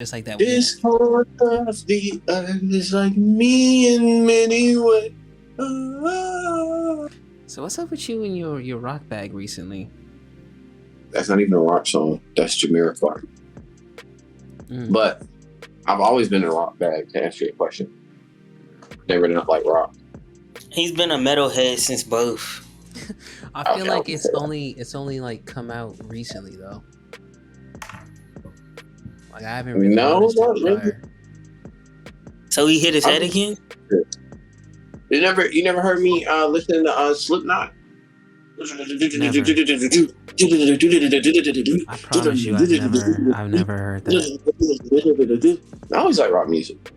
Just like that. This corner of the earth is like me in many ways. So what's up with you and your rock bag recently? That's not even a rock song. That's Jamiroquai. But I've always been in a rock bag, to answer your question. Never not like rock. He's been a metalhead since both. I feel like it's only like come out recently though. Like I haven't really noticed it prior. So he hit his head again? You never heard me listening to Slipknot? Never. I promise you, I've never heard that. I always like rock music.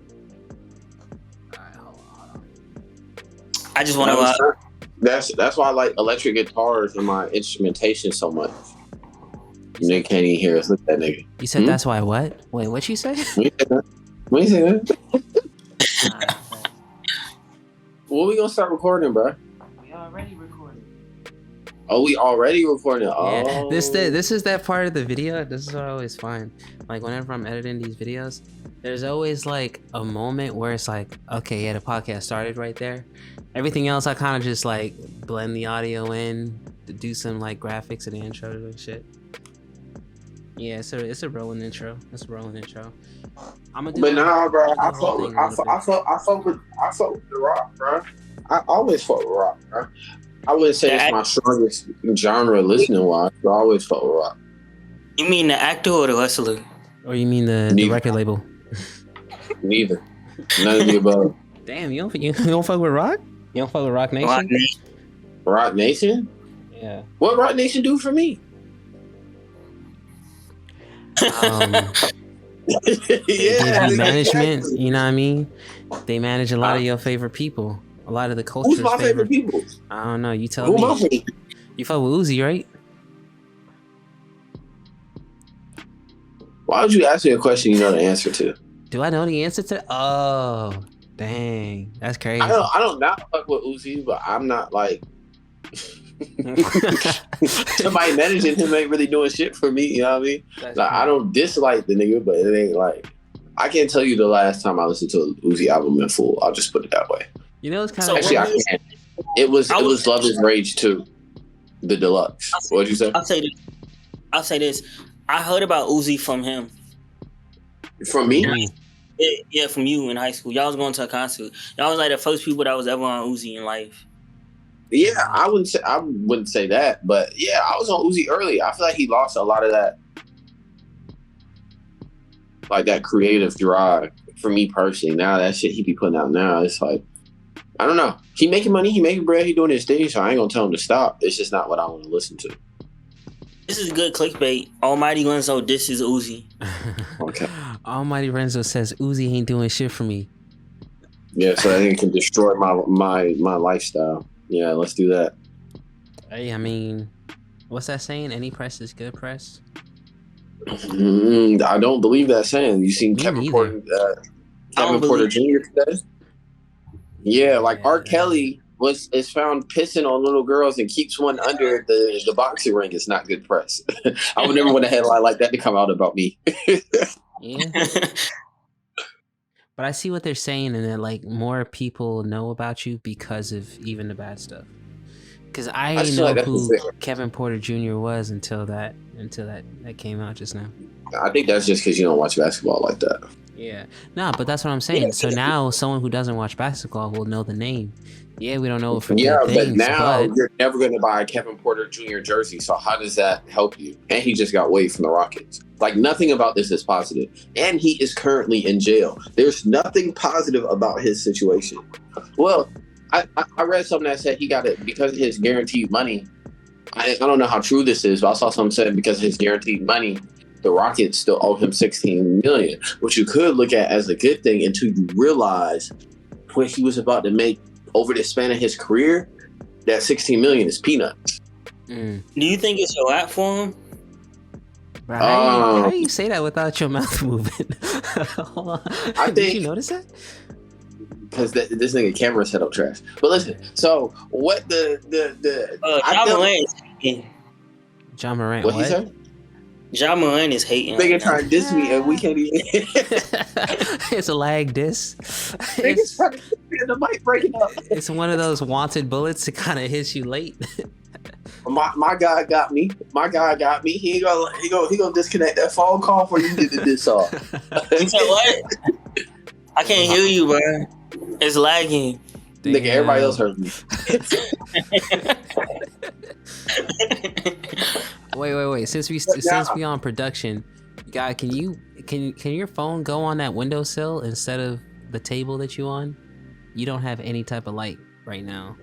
Alright, hold on. I just want to. That's why I like electric guitars and my instrumentation so much. Nigga can't even hear us. Look at that nigga. You said that's why what? Wait, what'd you say? When you say that? When we gonna start recording, bro? We already recorded. Oh, we already recording. Yeah. Oh, This is that part of the video. This is what I always find. Like whenever I'm editing these videos, there's always like a moment where it's like, okay, yeah, the podcast started right there. Everything else, I kind of just like blend the audio in to do some like graphics and intro and shit. Yeah, it's a rolling intro. It's a rolling intro. I'm gonna do. But nah, bro, I fuck with the rock, bro. I always fuck with rock, bro. I wouldn't say it's my strongest genre listening wise, but I always fuck with rock. You mean the actor or the hustler? Or you mean the record label? Neither. None of the above. Damn, you don't fuck with rock? You don't fuck with Rock Nation? Rock Nation? Yeah. What Rock Nation do for me? Yeah, management, you know what I mean? They manage a lot of your favorite people. A lot of the culture's Who's my favorite people? I don't know. You tell me. You fuck with Uzi, right? Why would you ask me a question you know the answer to? Do I know the answer to? Oh, dang, that's crazy. I don't not fuck with Uzi, but I'm not like somebody managing him ain't really doing shit for me. You know what I mean? Like I don't dislike the nigga, but it ain't like I can't tell you the last time I listened to an Uzi album in full. I'll just put it that way. You know, it's kind of actually I can't. It was Love Is Rage 2, the deluxe. What'd you say? I'll say this. I heard about Uzi from him. From me? Yeah, from you in high school. Y'all was going to a concert. Y'all was like the first people that was ever on Uzi in life. Yeah, I wouldn't say that, but yeah, I was on Uzi early. I feel like he lost a lot of that, like that creative drive for me personally. Now that shit he be putting out now, it's like I don't know. He making money, he making bread, he doing his thing, so I ain't gonna tell him to stop. It's just not what I want to listen to. This is good clickbait. Almighty Renzo, this is Uzi. Okay. Almighty Renzo says Uzi ain't doing shit for me. Yeah, so that can destroy my lifestyle. Yeah, let's do that. Hey, I mean, what's that saying? Any press is good press? I don't believe that saying. You seen Kevin Porter Jr. today? Yeah, like R. Kelly is found pissing on little girls and keeps one under the boxing ring. It's not good press. I would never want a headline like that to come out about me. Yeah. But I see what they're saying, and that like more people know about you because of even the bad stuff. Because I didn't know who Kevin Porter Jr. was until that came out just now. I think that's just because you don't watch basketball like that. Yeah, no, but that's what I'm saying. So now someone who doesn't watch basketball will know the name. Yeah, we don't know it for good things, but now you're never going to buy a Kevin Porter Jr. jersey. So how does that help you? And he just got waived from the Rockets. Like nothing about this is positive. And he is currently in jail. There's nothing positive about his situation. Well, I read something that said he got it because of his guaranteed money. I don't know how true this is, but I saw something said because of his guaranteed money, the Rockets still owe him $16 million, which you could look at as a good thing until you realize what he was about to make over the span of his career. That $16 million is peanuts. Do you think it's a lot for him? Bro, how do you say that without your mouth moving? Did you notice that? Because this nigga camera set up trash. But listen, so what John Morant. John Morant, what he said? Ja Morant is hating Nigga right now. trying to diss me and we can't even. It's a lag diss. Niggas trying to diss me and the mic breaking up. It's one of those wanted bullets that kind of hits you late. My guy got me. My guy got me. He gonna disconnect that phone call for you get the diss off. You said what? I can't hear you, bro. It's lagging. Damn. Nigga, everybody else heard me. Wait. Since we on production, guy, can your phone go on that windowsill instead of the table that you on? You don't have any type of light right now.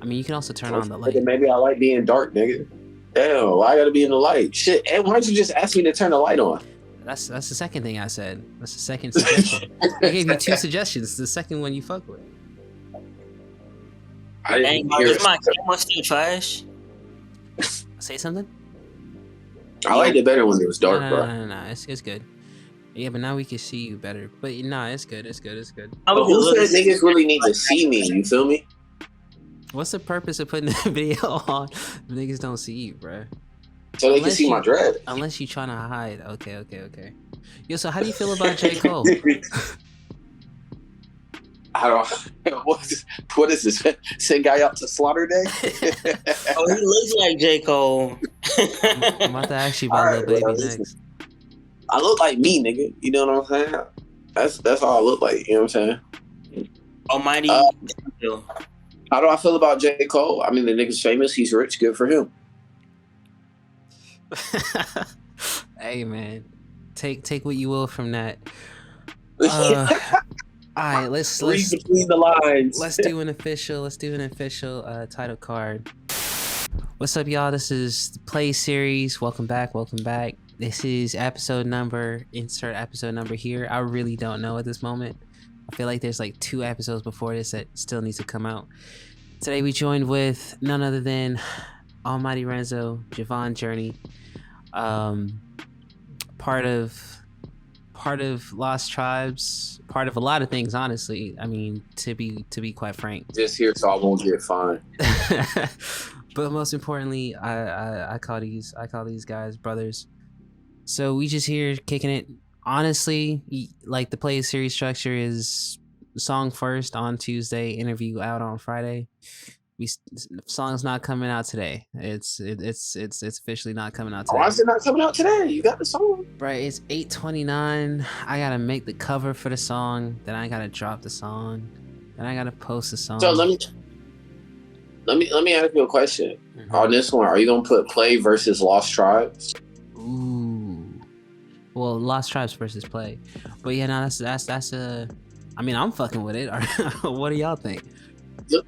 I mean, you can also turn on the light. Maybe I like being dark, nigga. Damn, why I gotta be in the light? Shit, and why don't you just ask me to turn the light on? That's the second thing I said. That's the second suggestion. I gave you 2 suggestions. The second one you fuck with. I didn't Dang, hear is it. my camera still trash? Say something? I liked it better when it was dark, bro. No. It's good. Yeah, but now we can see you better. But nah, it's good. But who said niggas really need to see me? You feel me? What's the purpose of putting the video on if niggas don't see you, bruh? So they can see my dread. Unless you trying to hide. Okay. Yo, so how do you feel about J. Cole? I don't. What is this? Send guy out to slaughter day? Oh, he looks like J. Cole. I'm about to ask you about Lil Baby next. I look like me, nigga. You know what I'm saying? That's all I look like. You know what I'm saying? Almighty. How do I feel about J. Cole? I mean, the nigga's famous. He's rich. Good for him. Hey, man. Take what you will from that. All right, let's read between the lines. Let's do an official title card. What's up, y'all? This is the PLAE Series. Welcome back. This is episode number. Insert episode number here. I really don't know at this moment. I feel like there's like 2 episodes before this that still needs to come out. Today we joined with none other than Almighty Renzo, Javon Journey, part of Lost Tribes, part of a lot of things, honestly. I mean, to be quite frank. Just here so I won't get fined. But most importantly, I call these guys brothers. So we just here kicking it. Honestly, like the PLAE Series structure is song first on Tuesday, interview out on Friday. Song's not coming out today. It's officially not coming out today. Why is it not coming out today? You got the song. Right, it's 8:29. I gotta make the cover for the song. Then I gotta drop the song. Then I gotta post the song. So let me ask you a question. On this one, are you gonna put PLAE versus Lost Tribes? Ooh. Well, Lost Tribes versus PLAE. But yeah, no, that's a. I mean, I'm fucking with it. What do y'all think?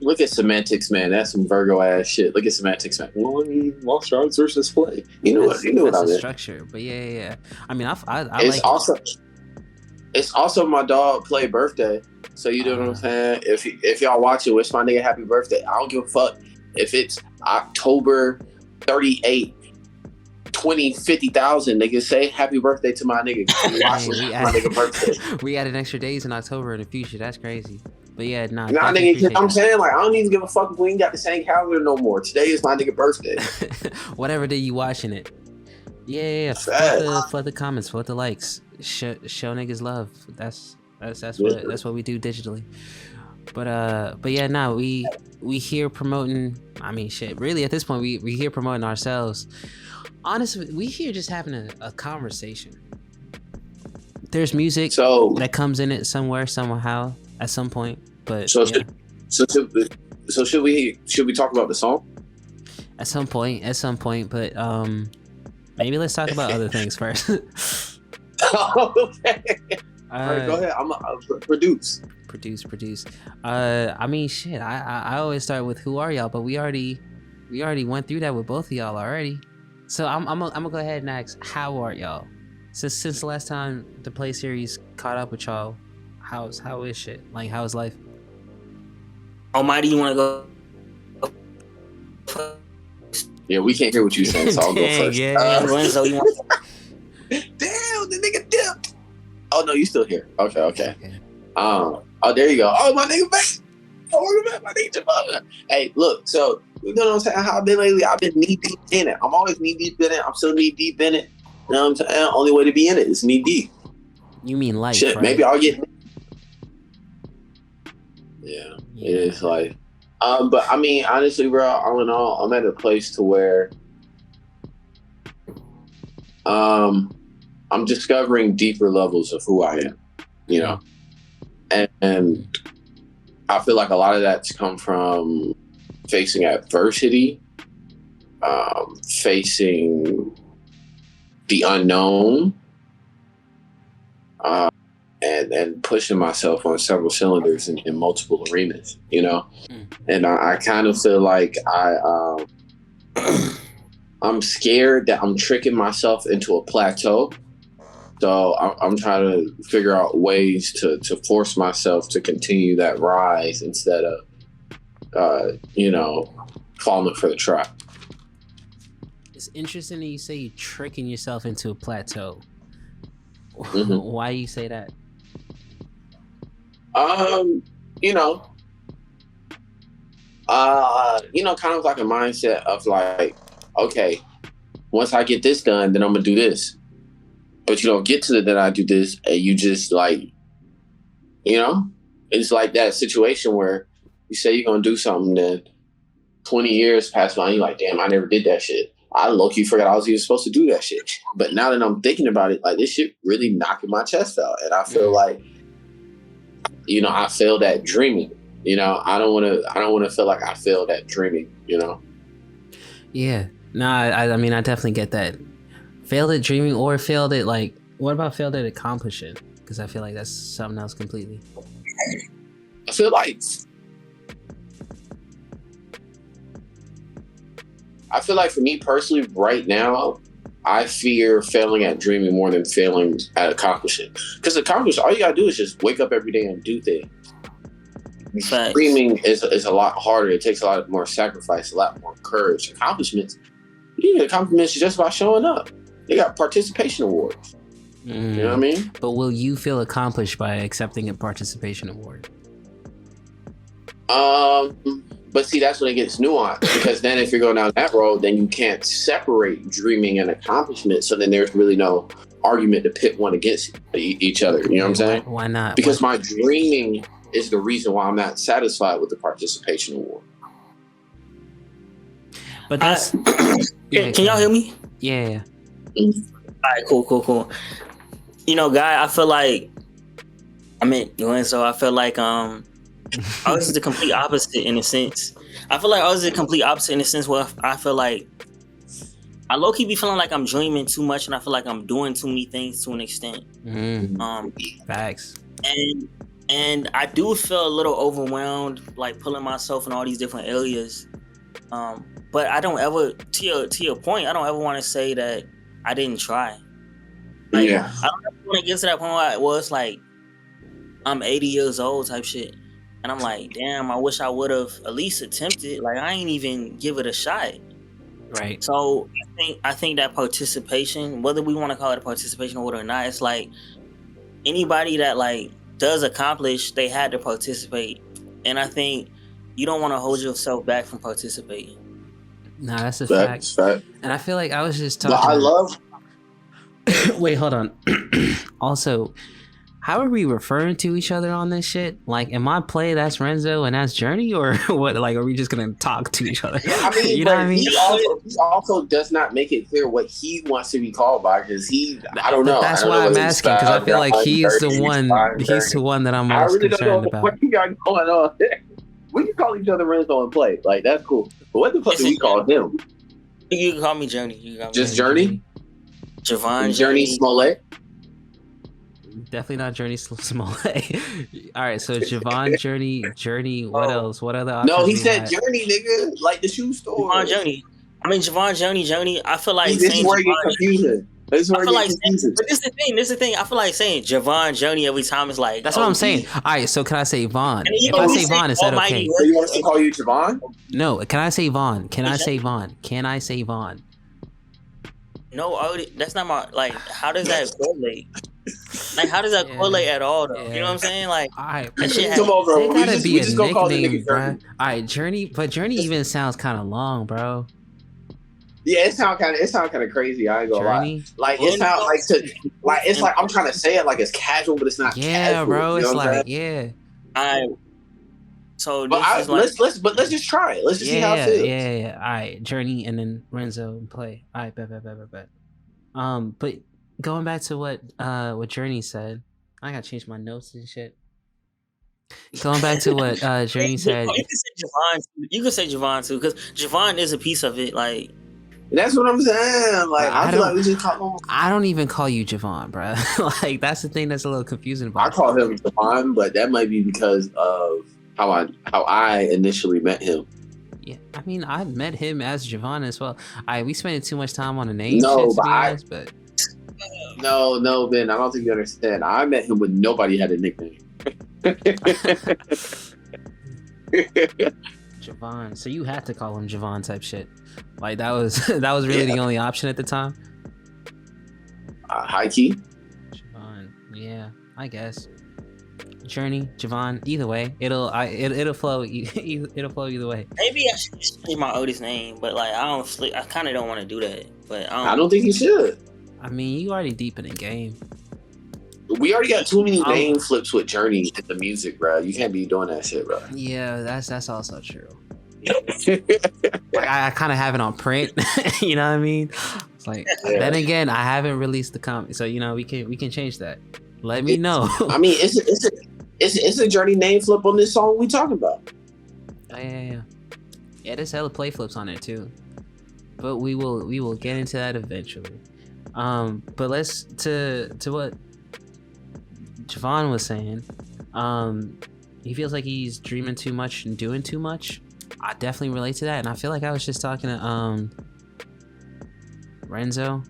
Look at semantics, man. That's some Virgo ass shit. Look at semantics, man. Lost Tribes versus PLAE. You know what I mean? Structure, but yeah. I mean, I it's like also it. It's also my dog PLAE birthday. So you know what I'm saying? If y'all watch it, wish my nigga happy birthday. I don't give a fuck if it's October 38. 50,000 niggas say happy birthday to my nigga. We added extra days in October in the future. That's crazy. But yeah, nah nigga, I'm saying, like, I don't even give a fuck if we ain't got the same calendar no more. Today is my nigga birthday. Whatever day you watching it. Yeah. Flood the comments, flood the likes. Show niggas love. That's what we do digitally. But yeah, nah, we here promoting. I mean, shit. Really, at this point, we here promoting ourselves. Honestly, we here just having a conversation. There's music that comes in it somewhere, somehow, at some point. But should we talk about the song? At some point. But maybe let's talk about other things first. Okay. All right, go ahead. I'm produce. I mean, shit. I always start with who are y'all, but we already went through that with both of y'all already. So I'm gonna go ahead and ask, how are y'all? Since the last time the PLAE Series caught up with y'all, how is shit? Like, how is life? Almighty, you wanna go? Yeah, we can't hear what you're saying, so I'll go first. Renzo, you want? Damn, the nigga dipped. Oh no, you still here? Okay. Oh, there you go. Oh, my nigga back. Oh, welcome back, my nigga Javon. Hey, look, so you know what I'm saying? How I've been lately? I've been knee deep in it. I'm always knee deep in it. I'm still knee deep in it. You know what I'm saying? Only way to be in it is knee deep. You mean life? Shit, right? maybe I'll get. Yeah, it is life. But I mean, honestly, bro, all in all, I'm at a place to where I'm discovering deeper levels of who I am, you know, and I feel like a lot of that's come from facing adversity, facing the unknown, and pushing myself on several cylinders in multiple arenas, you know. And I kind of feel like I'm scared that I'm tricking myself into a plateau. So I'm trying to figure out ways to force myself to continue that rise instead of, you know, falling for the trap. It's interesting that you say you're tricking yourself into a plateau. Mm-hmm. Why do you say that? You know, kind of like a mindset of like, okay, once I get this done, then I'm gonna do this. But you don't get to then I do this, and you just like, you know, it's like that situation where you say you're gonna do something, then 20 years pass by, and you're like, damn, I never did that shit. I low-key forgot I was even supposed to do that shit. But now that I'm thinking about it, like this shit really knocking my chest out, and I feel like, you know, I failed at dreaming. You know, I don't want to feel like I failed at dreaming. You know. Yeah. No, I mean, I definitely get that. Failed at dreaming or failed at like, what about failed at accomplishing? Because I feel like that's something else completely. I feel like for me personally, right now, I fear failing at dreaming more than failing at accomplishing. Because accomplish, all you gotta do is just wake up every day and do things. Thanks. Dreaming is a lot harder. It takes a lot more sacrifice, a lot more courage. Accomplishments, you get accomplishments just by showing up. They got participation awards. You know what I mean? But will you feel accomplished by accepting a participation award? But see, that's when it gets nuanced, because then if you're going down that road, then you can't separate dreaming and accomplishment. So then there's really no argument to pit one against each other. You know what I'm saying? Why not? Because my dreaming is the reason why I'm not satisfied with the participation award. But that's can y'all hear me? Yeah. All right, cool. You know, Guy, I feel like I feel like I was the complete opposite in a sense. I feel like I was the complete opposite in a sense where I feel like I low-key be feeling like I'm dreaming too much, and I feel like I'm doing too many things to an extent. Facts. And I do feel a little overwhelmed, like pulling myself in all these different areas. But I don't ever, to your point, I don't ever want to say that I didn't try. Like, yeah. I don't ever want to get to that point where it's like I'm 80 years old type shit. And I'm like, damn, I wish I would have at least attempted. Like, I ain't even give it a shot. Right. So I think that participation, whether we want to call it a participation award or not, it's like anybody that like does accomplish, they had to participate. And I think you don't want to hold yourself back from participating. Nah, that's a fact. And I feel like I was just talking. But I love. Wait, hold on. Also, how are we referring to each other on this shit? Like, am I PLAE, that's Renzo, and that's Journey, or what? Like, are we just gonna talk to each other? I mean, you know what I mean? He also does not make it clear what he wants to be called by, because I don't know. That's why I'm asking, because I feel like he's the one that I'm most concerned about. What you got going on? We can call each other Renzo and PLAE. Like, that's cool. But what the fuck do we call him? You can call me Journey. Just Journey? Javon Journey Smollett? Definitely not Journey Smollett. All right, so Javon, Journey. What else? What other options? No, he said Journey, nigga, like the shoe store. Javon Journey. I mean, Javon Journey. I feel like this is where you get confusing. But this is the thing. I feel like saying Javon Journey every time is like. That's what I'm saying. All right, so can I say Vaughn? If I say Vaughn, is that okay? So you want us to call you Javon? No, can I say Vaughn? Can I say Vaughn? No, that's not my, like, how does that correlate? Like, how does that correlate at all, though? You know what I'm saying? Like, all right, come on, bro. It gotta be a nickname, bro. All right, Journey, but Journey even sounds kind of long, bro. Yeah, it sound kind of crazy. I ain't gonna lie. Journey. Like it sounds like it's like I'm trying to say it like it's casual, but it's not Yeah, casual. bro. You know It's what I'm like, saying? yeah. So But this is like let's just try it. Let's just see how it feels. Yeah. All right, Journey, and then Renzo and PLAE. All right, bet. But going back to what Journey said, I gotta change my notes and shit. Going back to what Journey said. You can say Javon. You can say Javon too, because Javon is a piece of it. Like That's what I'm saying. Like I feel like we just call him. I don't even call you Javon, bro. Like that's the thing that's a little confusing about I call him Javon, but that might be because of how I initially met him. Yeah, I mean, I met him as Javon as well. We spent too much time on the name No, shit, to but be honest, but no, Ben, I don't think you understand. I met him when nobody had a nickname. Javon. So you had to call him Javon type shit. Like that was really the only option at the time. High key. Javon. Yeah, I guess. Journey, Javon. Either way, it'll flow. It'll flow either way. maybe I should just change my oldest name, but like I kind of don't want to do that. But I don't think you should. I mean, you already deep in the game. We already got too many name flips with Journey in the music, bro. You can't be doing that shit, bro. Yeah, that's also true. Like I kind of have it on print. You know what I mean? It's like then again, I haven't released the comic, so you know we can change that. Let me know. I mean, it's a Journey name flip on this song we talking about. Oh, yeah. There's hella play flips on it too, but we will get into that eventually. But let's to what Javon was saying. He feels like he's dreaming too much and doing too much. I definitely relate to that, and I feel like I was just talking to Renzo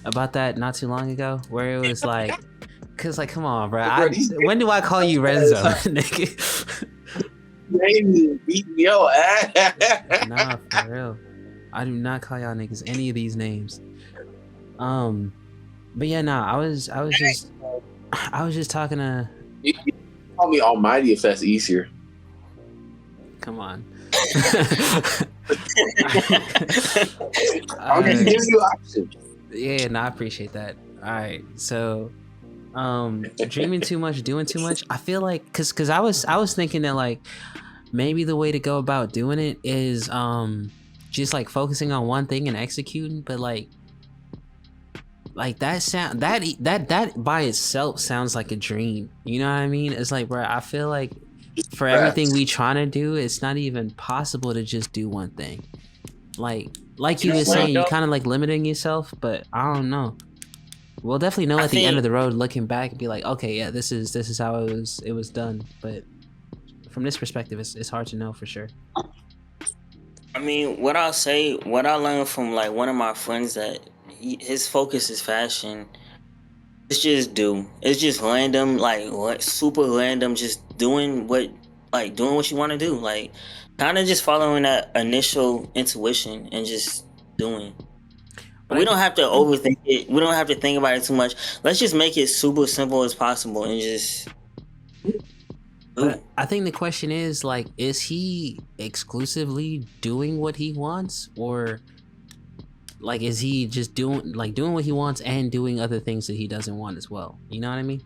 about that not too long ago, where it was like, cause like, come on, bro. When do I call you Renzo, nigga? Yo, Nah, for real. I do not call y'all niggas any of these names. But yeah, nah. I was just talking to. You call me Almighty if that's easier. Come on. I'll just give you options. Yeah, no, I appreciate that. All right, so dreaming too much, doing too much. I feel like because I was thinking that like maybe the way to go about doing it is just like focusing on one thing and executing, but like that by itself sounds like a dream. You know what I mean? It's like, bro, I feel like for everything we trying to do, it's not even possible to just do one thing. Like you were saying, you kind of like limiting yourself, but I don't know. We'll definitely know at the end of the road, looking back, and be like, okay, yeah, this is how it was done. But from this perspective, it's hard to know for sure. I mean, what I learned from like one of my friends that his focus is fashion. It's just random, like what super random, just doing what you want to do, like kind of just following that initial intuition and just doing. But we don't have to overthink it. We don't have to think about it too much. Let's just make it super simple as possible and just. But I think the question is like, is he exclusively doing what he wants, or like is he just doing what he wants and doing other things that he doesn't want as well? You know what I mean?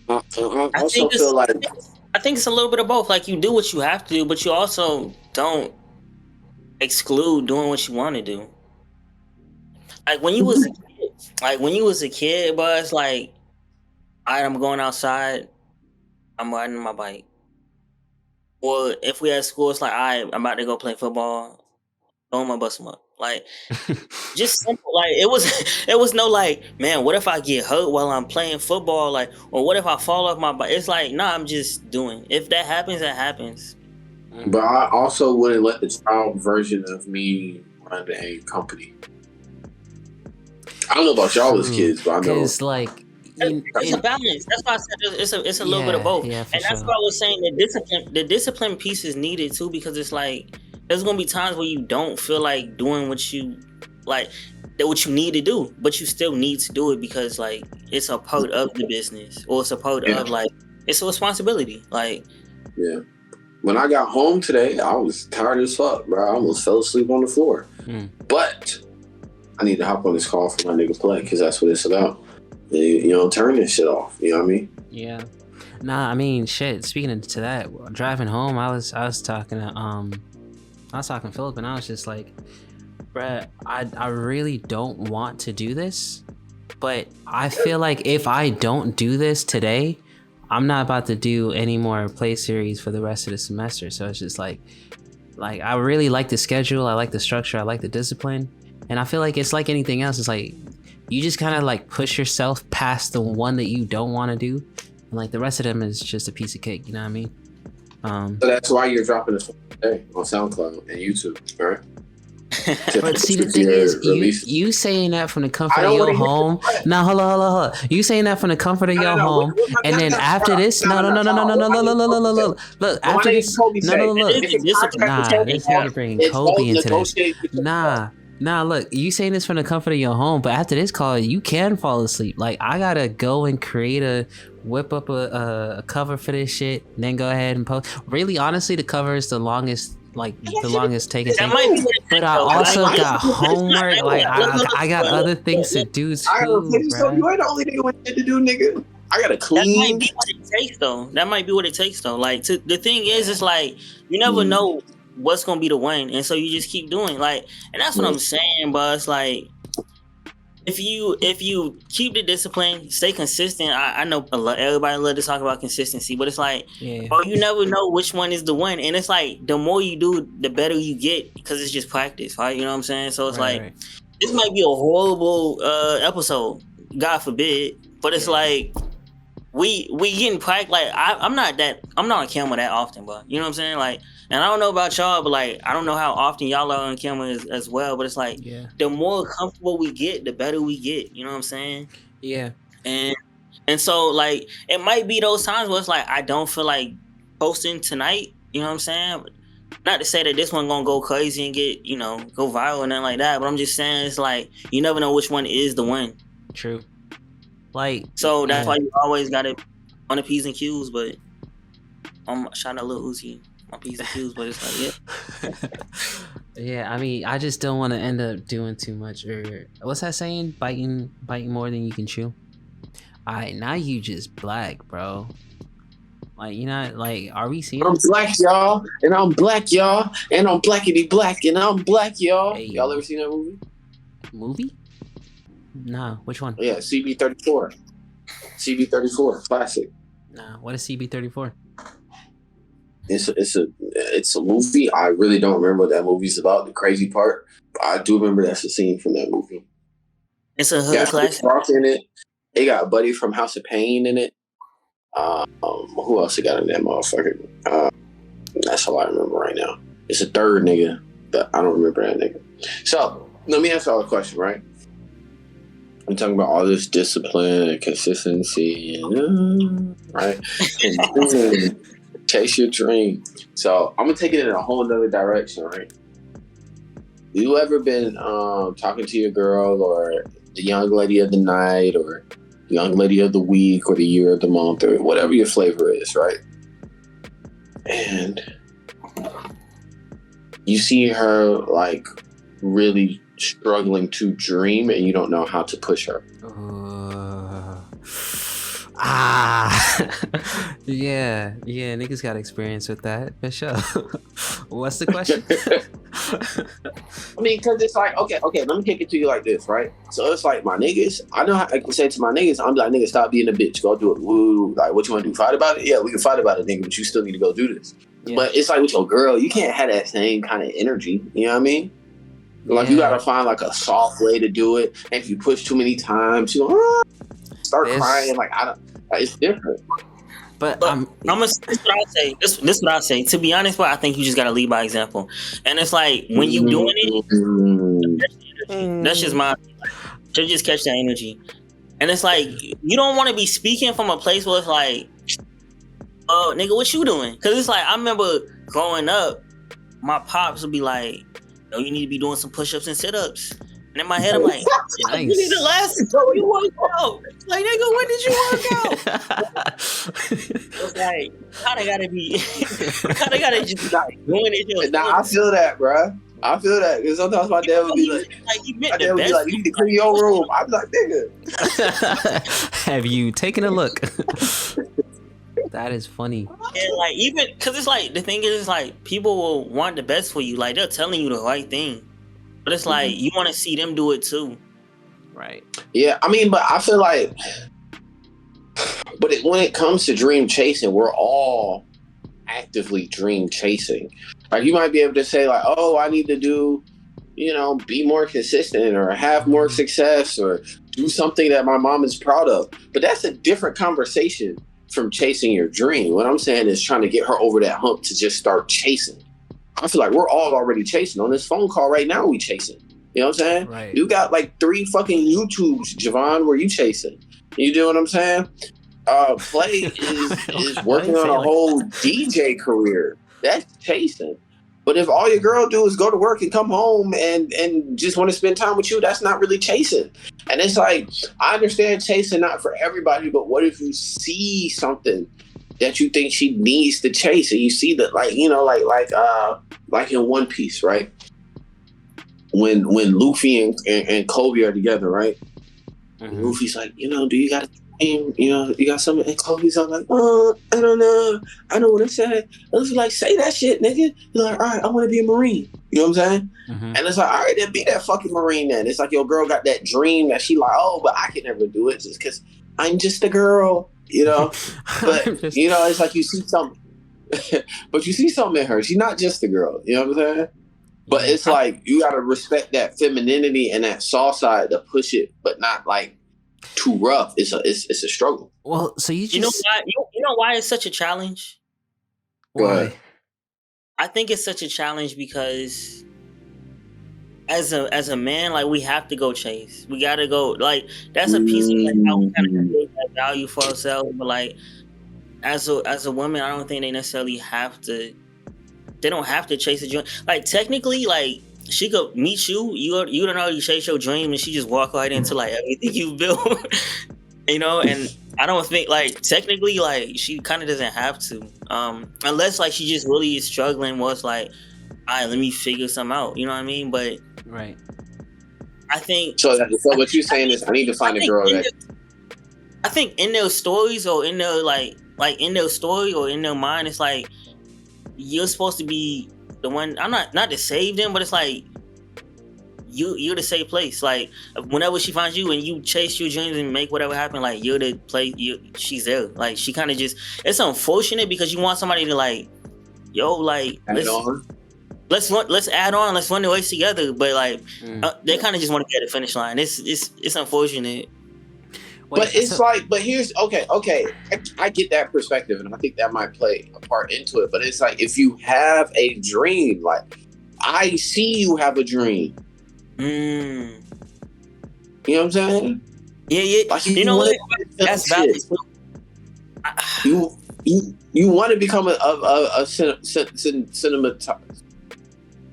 I think it's a little bit of both. Like you do what you have to do, but you also don't exclude doing what you want to do. Like when you was a kid, but it's like, all right, I'm going outside, I'm riding my bike. Or if we at school, it's like, all right, I'm about to go play football, throwing my bus up. Like just simple. Like it was no like, man, what if I get hurt while I'm playing football? Like, or what if I fall off my bike? It's like, nah, I'm just doing. If that happens, that happens. But I also wouldn't let the child version of me run a company. I don't know about y'all as kids, but I know it's like it's a balance. That's why I said it's a little bit of both. Yeah, and that's why I was saying the discipline piece is needed too, because it's like there's gonna be times where you don't feel like doing what you need to do, but you still need to do it because like it's a part of the business, or it's a part of like it's a responsibility. Like when I got home today, I was tired as fuck, bro. I almost fell asleep on the floor. But I need to hop on this call for my nigga PLAE because that's what it's about. You know, turn this shit off. You know what I mean? Yeah. Nah, I mean, shit. Speaking to that, driving home, I was talking to Philip, and I was just like, bruh, I really don't want to do this, but I feel like if I don't do this today, I'm not about to do any more PLAE Series for the rest of the semester. So it's just like I really like the schedule, I like the structure, I like the discipline, and I feel like it's like anything else. It's like you just kind of like push yourself past the one that you don't want to do, and like the rest of them is just a piece of cake. You know what I mean? So that's why you're dropping this today on SoundCloud and YouTube, right? But see, the thing is, you saying that from the comfort of your home. Now, hold on. You saying that from the comfort of your home, and then after this, no. Look, after this, no. Nah, this nigga bringing Kobe into this. Nah, look, you saying this from the comfort of your home, but after this call, you can fall asleep. Like, I gotta go and whip up a cover for this shit, and then go ahead and post. Really, honestly, the cover is the longest taking thing. But I also got homework. Like, I got other things to do too, so you ain't the only nigga with shit to do, nigga. I gotta clean. That might be what it takes, though. Like, the thing is, it's like you never know what's gonna be the one, and so you just keep doing like, and that's what I'm saying. But it's like, if you keep the discipline, stay consistent. I know everybody love to talk about consistency, but it's like, bro, you never know which one is the one, and it's like the more you do, the better you get because it's just practice, right? You know what I'm saying? So it's this might be a horrible episode, God forbid, but it's like we getting practice. Like I'm not on camera that often, but you know what I'm saying? Like, and I don't know about y'all, but like I don't know how often y'all are on camera as well. But it's like the more comfortable we get, the better we get. You know what I'm saying? Yeah. And so like it might be those times where it's like I don't feel like posting tonight. You know what I'm saying? Not to say that this one gonna go crazy and get go viral and nothing like that. But I'm just saying it's like you never know which one is the one. True. Like, so that's why you always got it on the P's and Q's, but I'm shouting out Lil Uzi on P's and Q's, but it's like, yeah, I mean, I just don't want to end up doing too much, or what's that saying? Biting more than you can chew. Alright, now you just black, bro. Like, like, are we seeing? I'm black, y'all, and I'm black, y'all, and I'm blackity black, and I'm black, y'all. Hey. Y'all ever seen that movie? Movie? Nah, which one? Yeah, CB34. CB34, classic. Nah, what is CB34? It's a movie. I really don't remember what that movie's about. The crazy part, but I do remember that's a scene from that movie. It's a hood classic. In it. They got Buddy from House of Pain in it. Who else they got in that motherfucker? That's all I remember right now. It's a third nigga, but I don't remember that nigga. So let me ask y'all a question, right? I'm talking about all this discipline and consistency, and, right? And chase your dream. So I'm gonna take it in a whole nother direction, right? You ever been talking to your girl, or the young lady of the night, or the young lady of the week, or the year of the month, or whatever your flavor is, right? And you see her like really struggling to dream, and you don't know how to push her. Yeah, niggas got experience with that for sure. What's the question? I mean, because it's like, okay, let me kick it to you like this, right? So it's like, my niggas, I know how I can say to my niggas, I'm like, nigga, stop being a bitch, go do it. Woo, like, what you want to do? Fight about it? Yeah, we can fight about it, nigga, but you still need to go do this. Yeah. But it's like with your girl, you can't have that same kind of energy. You know what I mean? Like, you gotta find like a soft way to do it. And if you push too many times, you start crying. Like, it's different. But I'm gonna. This is what I say. This is what I say. To be honest, but I think you just gotta lead by example. And it's like when you doing it, that's just my. To just catch that energy. And it's like you don't want to be speaking from a place where it's like, oh, nigga, what you doing? Because it's like I remember growing up, my pops would be like, "Yo, you need to be doing some push-ups and sit-ups." And in my head, I'm like, nice. You need to last until you work out. Like, nigga, when did you work out? It's like, like, you kind of gotta be, you kind of gotta just be like doing it yourself. Nah, I feel that, bruh. I feel that because sometimes my dad would be like, he meant my the dad would be best. like, you need to clean your room. I'd be like, nigga. Have you taken a look? That is funny. And like even because it's like the thing is like people will want the best for you. Like they're telling you the right thing, but it's like you want to see them do it too. Right. Yeah, I mean, but I feel like, when it comes to dream chasing, we're all actively dream chasing. Like you might be able to say like, oh, I need to do, be more consistent or have more success or do something that my mom is proud of. But that's a different conversation from chasing your dream. What I'm saying is trying to get her over that hump to just start chasing. I feel like we're all already chasing. On this phone call right now, we chasing. You know what I'm saying? Right. You got like 3 fucking YouTubes, Javon, where you chasing. You do what I'm saying? PLAE is working on a whole DJ career. That's chasing. But if all your girl do is go to work and come home and just want to spend time with you, that's not really chasing. And it's like, I understand chasing not for everybody, but what if you see something that you think she needs to chase and you see that like in One Piece, right? When Luffy and Kobe are together, right? Mm-hmm. Luffy's like, do you got a dream? You got something? And Kobe's all like, I don't know. I don't want to say. Luffy's like, say that shit, nigga. He's like, all right, I want to be a Marine. You know what I'm saying? Mm-hmm. And it's like, all right, then be that fucking Marine then. It's like your girl got that dream that she like, oh, but I can never do it just because I'm just a girl, But, it's like you see something. But you see something in her. She's not just a girl. You know what I'm saying? But it's like you gotta respect that femininity and that soft side to push it, but not like too rough. It's a struggle. Well, so you know why why it's such a challenge? Why? I think it's such a challenge because as a man, like we have to go chase. We gotta go. Like that's a piece of like how we kind of create that value for ourselves. But like as a woman, I don't think they necessarily have to. They don't have to chase a dream. Like technically, like she could meet you. You don't know you chase your dream, and she just walk right into like everything you built. And I don't think like technically like she kind of doesn't have to, unless like she just really is struggling. Was like, all right, let me figure something out. You know what I mean? But right. I think so. What you're saying is, I need to find a girl that. I think in their stories or in their like in their story or in their mind, it's like. You're supposed to be the one. I'm not to save them, but it's like you're the safe place. Like whenever she finds you and you chase your dreams and make whatever happen, like you're the place. She's there. Like she kind of just. It's unfortunate because you want somebody to like, like let's add on. Let's run the race together. But like they kind of just want to get the finish line. It's unfortunate. But here's okay. I get that perspective, and I think that might play a part into it. But it's like if you have a dream, like I see you have a dream. You know what I'm saying? Yeah. Like, you know what? That's valid. You want to become a cinematographer,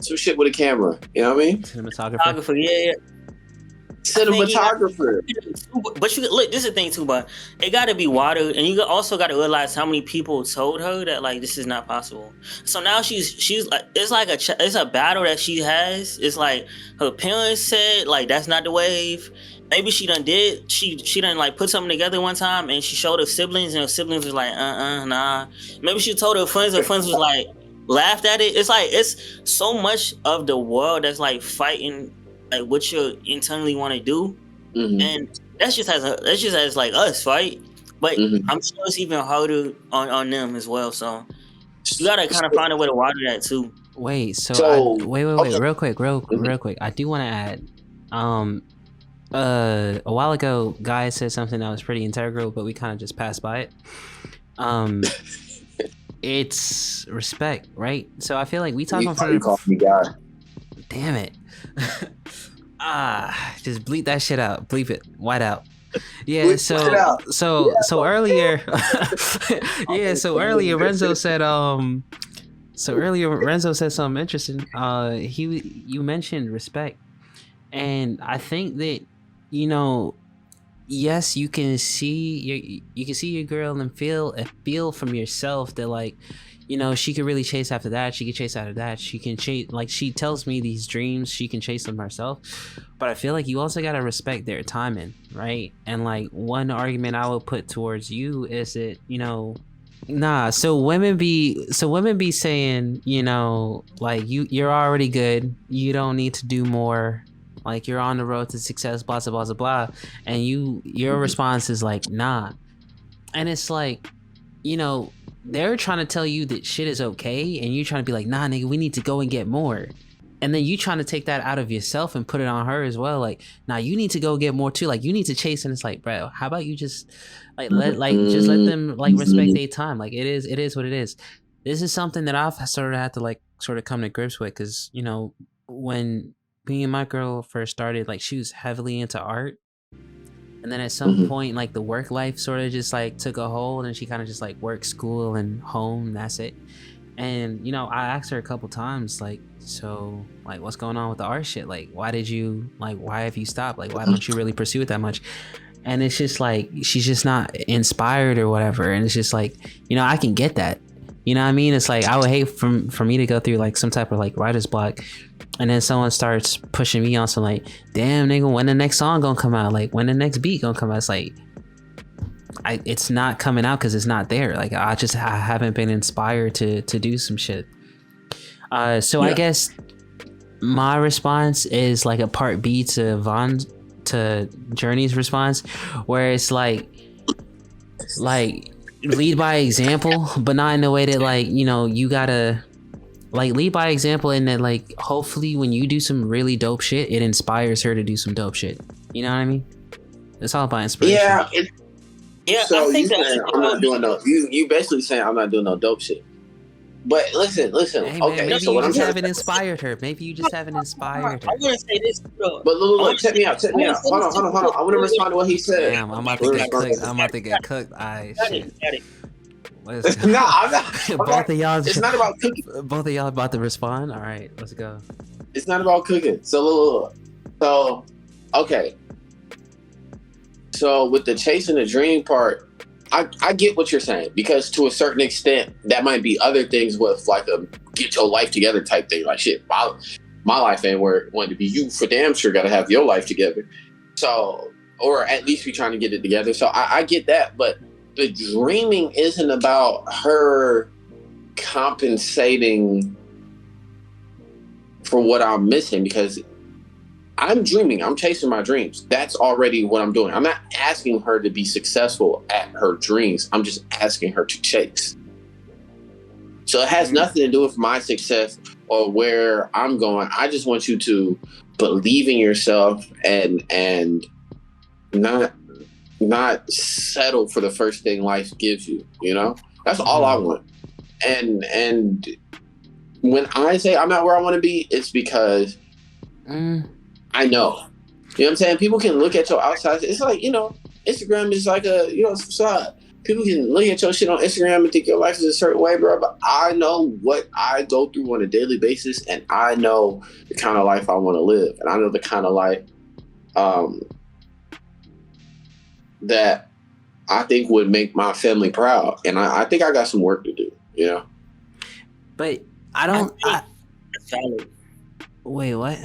some shit with a camera. You know what I mean? Cinematographer. Yeah. Cinematographer. But you look, this is the thing too, but it gotta be water, and you also gotta realize how many people told her that like this is not possible. So now she's like it's a battle that she has. It's like her parents said like that's not the wave. Maybe she done like put something together one time and she showed her siblings and her siblings was like nah. Maybe she told her friends was like laughed at it. It's like it's so much of the world that's like fighting like what you internally want to do, and that's just as like us, right? But I'm sure it's even harder on them as well. So you gotta kind of find a way to water that too. Wait, wait, okay. real quick. I do want to add, a while ago, Guy said something that was pretty integral, but we kind of just passed by it. It's respect, right? So I feel like we talking from. Call me Guy. Damn it. Just bleep that shit out. Bleep it. White out. Yeah, so earlier Renzo said something interesting. You mentioned respect. And I think that, yes, you can see your girl and feel from yourself that like, you know, she could really chase after that. She could chase after that. She can chase, like she tells me these dreams. She can chase them herself. But I feel like you also gotta respect their timing, right? And like one argument I would put towards you is that, you know, nah. So women be saying, you know, like you're already good. You don't need to do more. Like you're on the road to success, blah blah blah blah. And your response is like, nah. And it's like, you know, they're trying to tell you that shit is okay, and you're trying to be like, nah, nigga, we need to go and get more. And then you trying to take that out of yourself and put it on her as well. Like, nah, you need to go get more too. Like, you need to chase. And it's like, bro, how about you just just let them like respect their time. Like, it is what it is. This is something that I've sort of had to like sort of come to grips with, because you know, when me and my girl first started, like she was heavily into art, and then at some point like the work life sort of just like took a hold, and she kind of just like work, school, and home, and that's it. And you know, I asked her a couple times like, so like what's going on with the art shit? Like why have you stopped? Like why don't you really pursue it that much? And it's just like she's just not inspired or whatever. And it's just like, you know, I can get that. You know what I mean? It's like I would hate for me to go through like some type of like writer's block, and then someone starts pushing me on some like, damn nigga, when the next song gonna come out? Like when the next beat gonna come out? It's like it's not coming out because it's not there. Like I haven't been inspired to do some shit. So I guess my response is like a part B to Journey's response, where it's like lead by example, but not in a way that like, you know, you gotta like lead by example, in that like hopefully when you do some really dope shit, it inspires her to do some dope shit. You know what I mean? It's all about inspiration. Yeah, So I think you saying I'm not doing no, you basically saying I'm not doing no dope shit. But listen. Hey, man, Okay, maybe so you what I'm just trying haven't inspired her. Maybe you just haven't inspired her. I want to say this, bro. But look, check me out. Hold on. I want to respond to what he said. Damn, I'm about to get cooked. I'm about to get cooked. Alright, shit. Let's go. Nah, I'm not. Both of y'all. It's not about cooking. Both of y'all about to respond. All right, let's go. It's not about cooking. So look. So okay. So with the chasing the dream part, I get what you're saying, because to a certain extent that might be other things with like a get your life together type thing. Like shit, my life ain't where it wanted to be. You for damn sure got to have your life together. So, or at least be trying to get it together. So I get that, but the dreaming isn't about her compensating for what I'm missing, because I'm dreaming. I'm chasing my dreams. That's already what I'm doing. I'm not asking her to be successful at her dreams. I'm just asking her to chase. So it has nothing to do with my success or where I'm going. I just want you to believe in yourself and not settle for the first thing life gives you. You know, that's all I want. And when I say I'm not where I want to be, it's because I know. You know what I'm saying? People can look at your outside. It's like, you know, Instagram is like a, you know, facade. People can look at your shit on Instagram and think your life is a certain way, bro. But I know what I go through on a daily basis, and I know the kind of life I want to live. And I know the kind of life that I think would make my family proud. And I think I got some work to do, you know? But I don't... That's valid. Wait, what?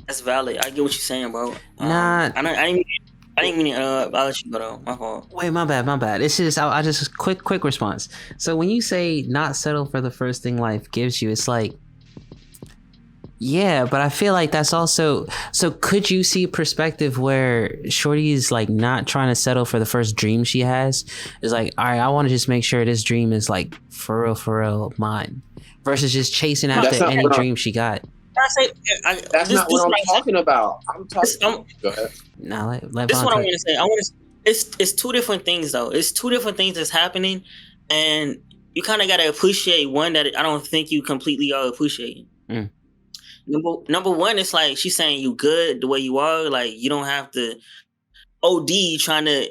That's valid. I get what you're saying, bro. Nah. I didn't mean to I'll let you go though. My fault. Wait, my bad. It's just I just quick response. So when you say not settle for the first thing life gives you, it's like, yeah, but I feel like that's also, so could you see a perspective where Shorty is like not trying to settle for the first dream she has? It's like, all right, I want to just make sure this dream is like for real mine, versus just chasing after any dream she got. That's not what I'm talking about. Go ahead. Nah, let this is what I want to say. It's two different things though. It's two different things that's happening, and you kind of got to appreciate one that I don't think you completely are appreciating. Number one, it's like she's saying you good the way you are. Like you don't have to OD trying to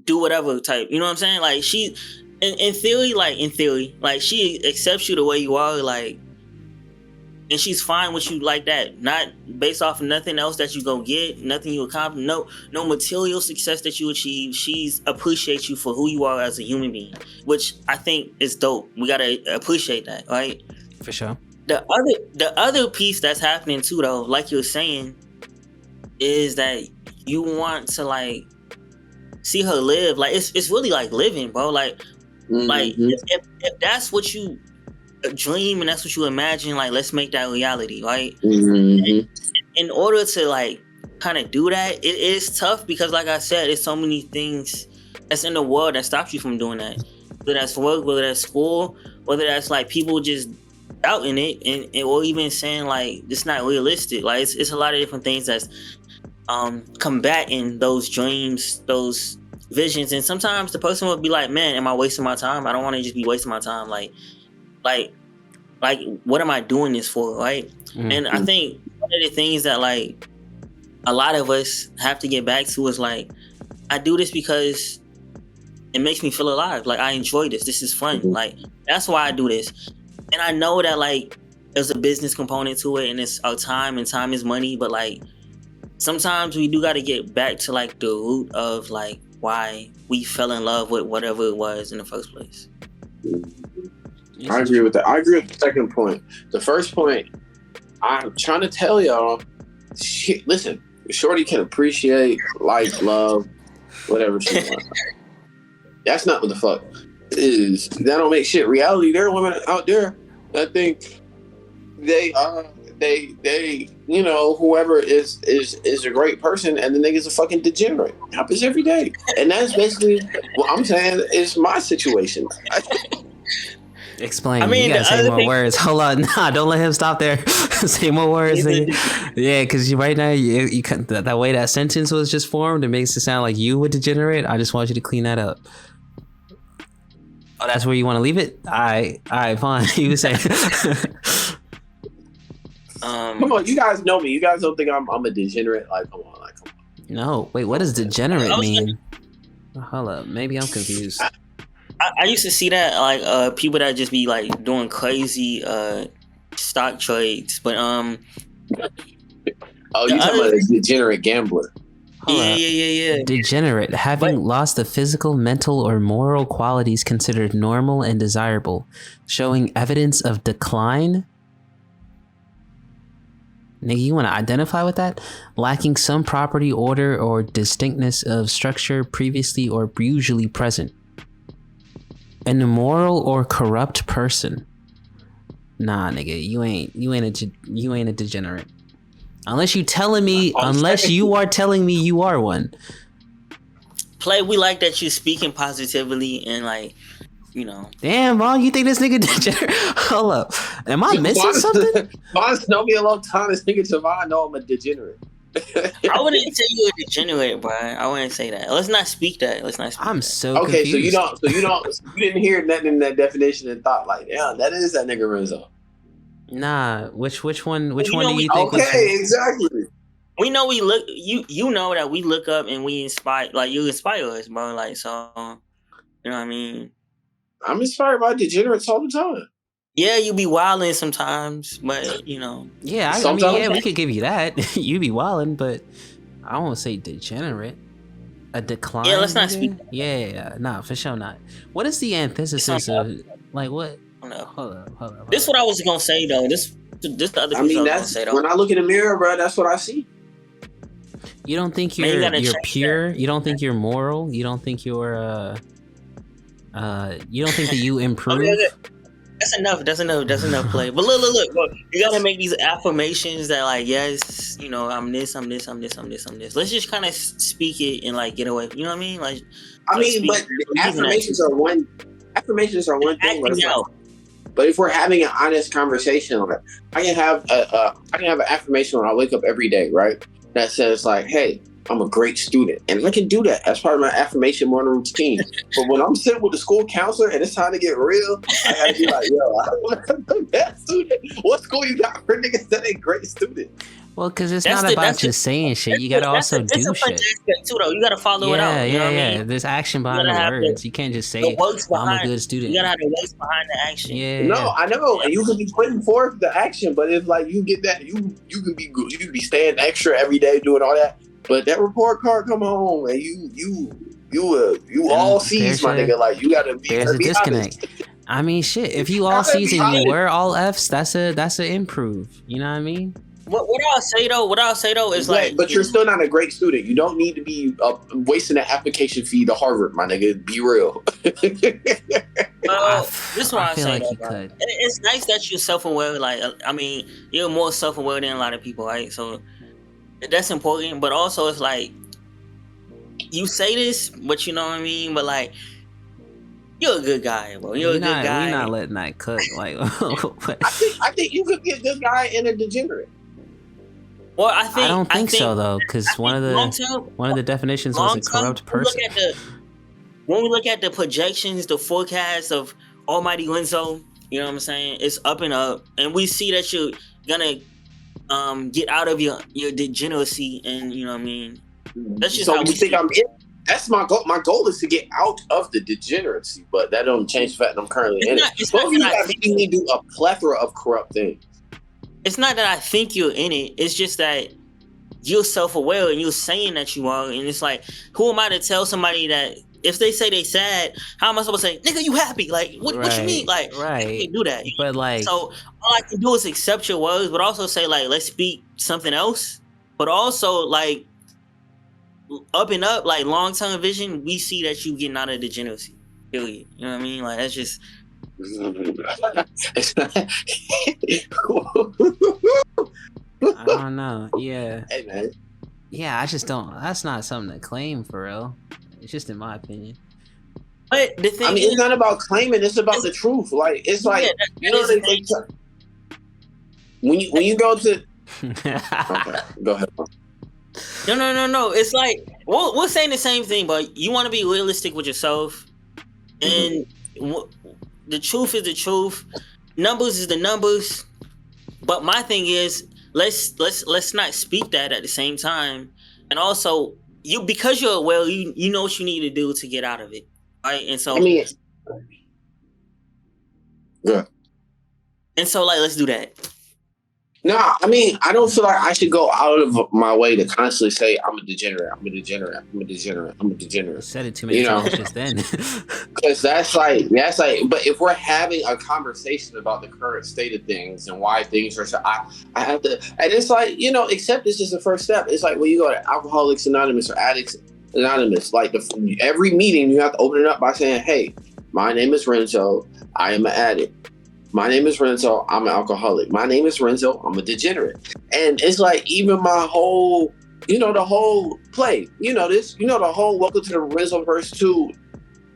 do whatever type. You know what I'm saying? Like she, in theory, like she accepts you the way you are. Like and she's fine with you like that, not based off of nothing else that you go get, nothing you accomplish, no material success that you achieve. She's appreciates you for who you are as a human being, which I think is dope. We gotta appreciate that, right? For sure. The other piece that's happening too, though, like you're saying, is that you want to like see her live. Like it's really like living, bro. Like if that's what you dream and that's what you imagine, like let's make that reality, right? In order to like kind of do that, it is tough because, like I said, there's so many things that's in the world that stops you from doing that. Whether that's work, whether that's school, whether that's like people just doubting it, and or even saying like it's not realistic. Like it's a lot of different things that's combating those dreams, those visions. And sometimes the person will be like, man, am I wasting my time? I don't want to just be wasting my time. Like what am I doing this for, right? And I think one of the things that like a lot of us have to get back to is like, I do this because it makes me feel alive. Like I enjoy this. This is fun. Like that's why I do this. And I know that like there's a business component to it, and it's our time, and time is money. But like sometimes we do got to get back to like the root of like why we fell in love with whatever it was in the first place. I agree with that. I agree with the second point. The first point, I'm trying to tell y'all, listen, shorty can appreciate, like, love, whatever she wants. That's not what the fuck is. That don't make shit reality. There are women out there that think they you know, whoever is a great person and the nigga's a fucking degenerate. It happens every day. And that's basically what I'm saying is my situation. Explain. I mean, you gotta say more words. Hold on, nah, don't let him stop there. Say more words. Yeah, because right now, you that way that sentence was just formed, it makes it sound like you would degenerate. I just want you to clean that up. Oh, that's where you want to leave it? All right, fine. You say. Come on, you guys know me. You guys don't think I'm a degenerate? Like, come on. No, wait. What does degenerate mean? Hold up, maybe I'm confused. I used to see that like people that just be like doing crazy stock trades, but oh, you talking about a degenerate gambler? Yeah. Degenerate, having lost the physical, mental, or moral qualities considered normal and desirable, showing evidence of decline. Nigga, you want to identify with that? Lacking some property, order, or distinctness of structure previously or usually present. An immoral or corrupt person. Nah, nigga, you ain't a degenerate. Unless you are telling me you are one. Play, we like that you're speaking positively and like, you know. Damn, Vaughn, you think this nigga degenerate? Hold up. Am I missing something? Vaughn's known me a long time. This nigga Javon know I'm a degenerate. I wouldn't say you a degenerate, bro. I wouldn't say that. Let's not speak that. I'm so okay. confused. So you didn't hear nothing in that definition and thought like, yeah, that is that nigga Renzo. Nah, which one do you think? Okay, exactly. We know we look. You know that we look up and we inspire. Like you inspire us, bro. Like so, you know what I mean. I'm inspired by degenerates all the time. Yeah, you be wilding sometimes, but you know. Yeah, I mean, yeah, we could give you that. You be wilding, but I won't say degenerate. A decline. Yeah, let's not speak. Yeah, nah, for sure not. What is the antithesis of like what? No. Hold up. This is what I was gonna say though. This the other. I mean, that's say, when I look in the mirror, bro. That's what I see. You don't think you're pure? That. You don't think you're moral? You don't think you're you don't think that you improve? Okay. That's enough play. But look, bro, you gotta make these affirmations that like, yes, you know, I'm this. Let's just kind of speak it and like get away. You know what I mean? Like, I mean, but affirmations are one thing. But if we're having an honest conversation on it, I can have an affirmation when I wake up every day, right? That says like, hey, I'm a great student. And I can do that as part of my affirmation morning routine. But when I'm sitting with the school counselor and it's time to get real, I gotta be like, yo, I don't want to be that student. What school you got for niggas that ain't great student? Well, because it's That's not the about that's the just saying shit. You that's gotta the, that's also the do discipline shit. aspect too, though. You gotta follow it Yeah, out. You know yeah, what I yeah. mean? There's action You behind gotta the have words. You can't just the say, works "I'm a behind. good You student." gotta have the works behind the action. Yeah, No, yeah. I know, and you could be putting forth the action, but if like you get that, you can be good. You can be staying extra every day doing all that, but that report card come home and you all And C's, my nigga. Like you gotta there's a be honest. disconnect. I mean, shit. If you all Gotta C's be and you honest. were all F's, that's a improve. You know what I mean? What I'll say though is Yeah, like, but you're still not a great student. You don't need to be wasting an application fee to Harvard, my nigga. Be real. well, this is what I I feel say like though, you bro. could. It's nice that you're self-aware. Like, I mean, you're more self-aware than a lot of people, right? So that's important. But also, it's like you say this, but you know what I mean. But like, you're a good guy, bro. You're a good guy. We not letting that cook. Like, I think you could be a good guy and a degenerate. Well, I don't think so though, because one of the definitions was a corrupt person. When we look at the projections, the forecast of Almighty Lenzo, you know what I'm saying? It's up and up, and we see that you're gonna get out of your degeneracy, and you know what I mean. That's just So how you we think see I'm in? That's my goal. My goal is to get out of the degeneracy, but that don't change the fact that I'm currently in it. It's Both not of you that I guys making me do a plethora of corrupt things. It's not that I think you're in it. It's just that you're self-aware and you're saying that you are, and it's like, who am I to tell somebody that if they say they sad, how am I supposed to say, nigga, you happy? Like, what you mean? Like, I can't do that. But like, so all I can do is accept your words, but also say like, let's speak something else. But also like, up and up, like long-term vision, we see that you getting out of degeneracy. Period. You know what I mean? Like, that's just. I don't know. Yeah. Hey, man. Yeah, I just don't. That's not something to claim for real. It's just in my opinion. But the thing it's not about claiming. It's about the truth. Like it's like you know when you go to. Okay, go ahead. No. It's like we're saying the same thing, but you want to be realistic with yourself, and the truth is the truth. Numbers is the numbers. But my thing is, let's not speak that at the same time. And also, because you're aware, you know what you need to do to get out of it, right? And so, yeah. And so, like, let's do that. No, I mean, I don't feel like I should go out of my way to constantly say I'm a degenerate. I'm a degenerate. I'm a degenerate. I'm a degenerate. You said it too many times just then. Because that's like. But if we're having a conversation about the current state of things and why things are so, I have to. And it's like acceptance is the first step. It's like when you go to Alcoholics Anonymous or Addicts Anonymous. Like every meeting, you have to open it up by saying, "Hey, my name is Renzo. I am an addict. My name is Renzo. I'm an alcoholic. My name is Renzo. I'm a degenerate." And it's like even my whole, the whole play, the whole Welcome to the Renzo Verse 2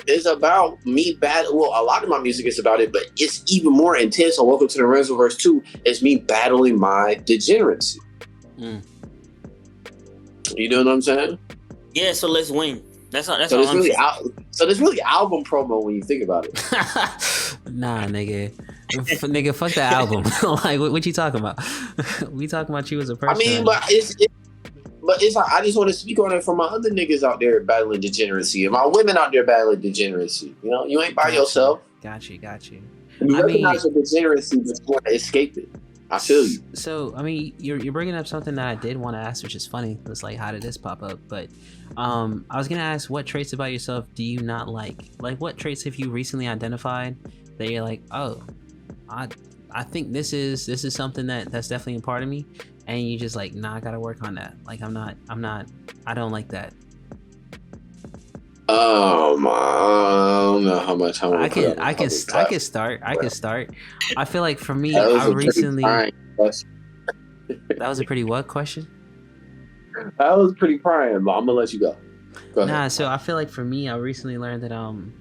is about me Well, a lot of my music is about it, but it's even more intense on Welcome to the Renzo Verse 2 is me battling my degeneracy. You know what I'm saying? Yeah, so let's win. That's all so there's really album promo when you think about it. Nah, nigga. Nigga, fuck the album. Like, what you talking about? We talking about you as a person. I mean, but it's like I just want to speak on it for my other niggas out there battling degeneracy and my women out there battling degeneracy. You ain't by yourself. Got you. You recognize your degeneracy, but you want to escape it. I feel you. So, I mean, you're bringing up something that I did want to ask, which is funny. It's like, how did this pop up? But I was gonna ask, what traits about yourself do you not like? Like, what traits have you recently identified that you're like, oh, I think this is something that's definitely a part of me, and you just like, nah, I gotta work on that. Like, I don't like that. I don't know how much time I can start. I feel like for me, I recently. That was a pretty what question? That was pretty prying, but I'm gonna let you go. Go ahead. Nah, so I feel like for me, I recently learned that I'm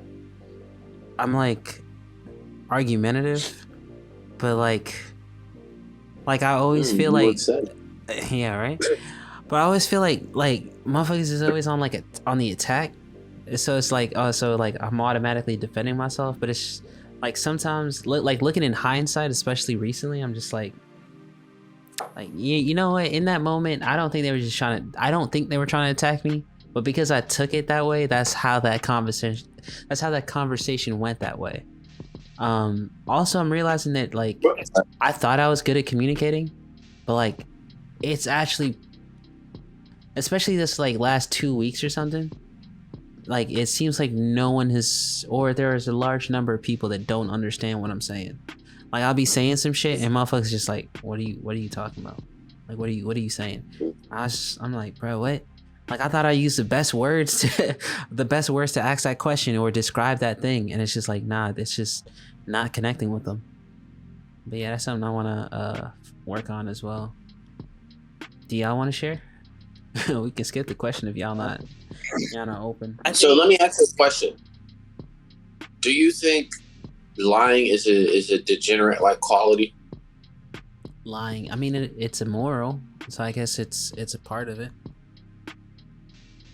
like argumentative, but like I always feel like yeah, right. But I always feel like motherfuckers is always on on the attack. So it's like, I'm automatically defending myself, but it's like sometimes looking in hindsight, especially recently, I'm just like Like you know what? In that moment, I don't think they were just trying to. I don't think they were trying to attack me. But because I took it that way, that's how that conversation went that way. Also, I'm realizing that like I thought I was good at communicating, but like it's actually, especially this like last 2 weeks or something, like it seems like no one has, or there is a large number of people that don't understand what I'm saying. Like I'll be saying some shit and motherfuckers just like, what are you talking about? Like what are you saying? I'm like, bro, what? Like I thought I used the best words to ask that question or describe that thing, and it's just like, nah, it's just not connecting with them. But yeah, that's something I want to work on as well. Do y'all want to share? We can skip the question if y'all not open. So let me ask this question: do you think lying is a degenerate like quality? Lying, I mean, it's immoral, so I guess it's a part of it.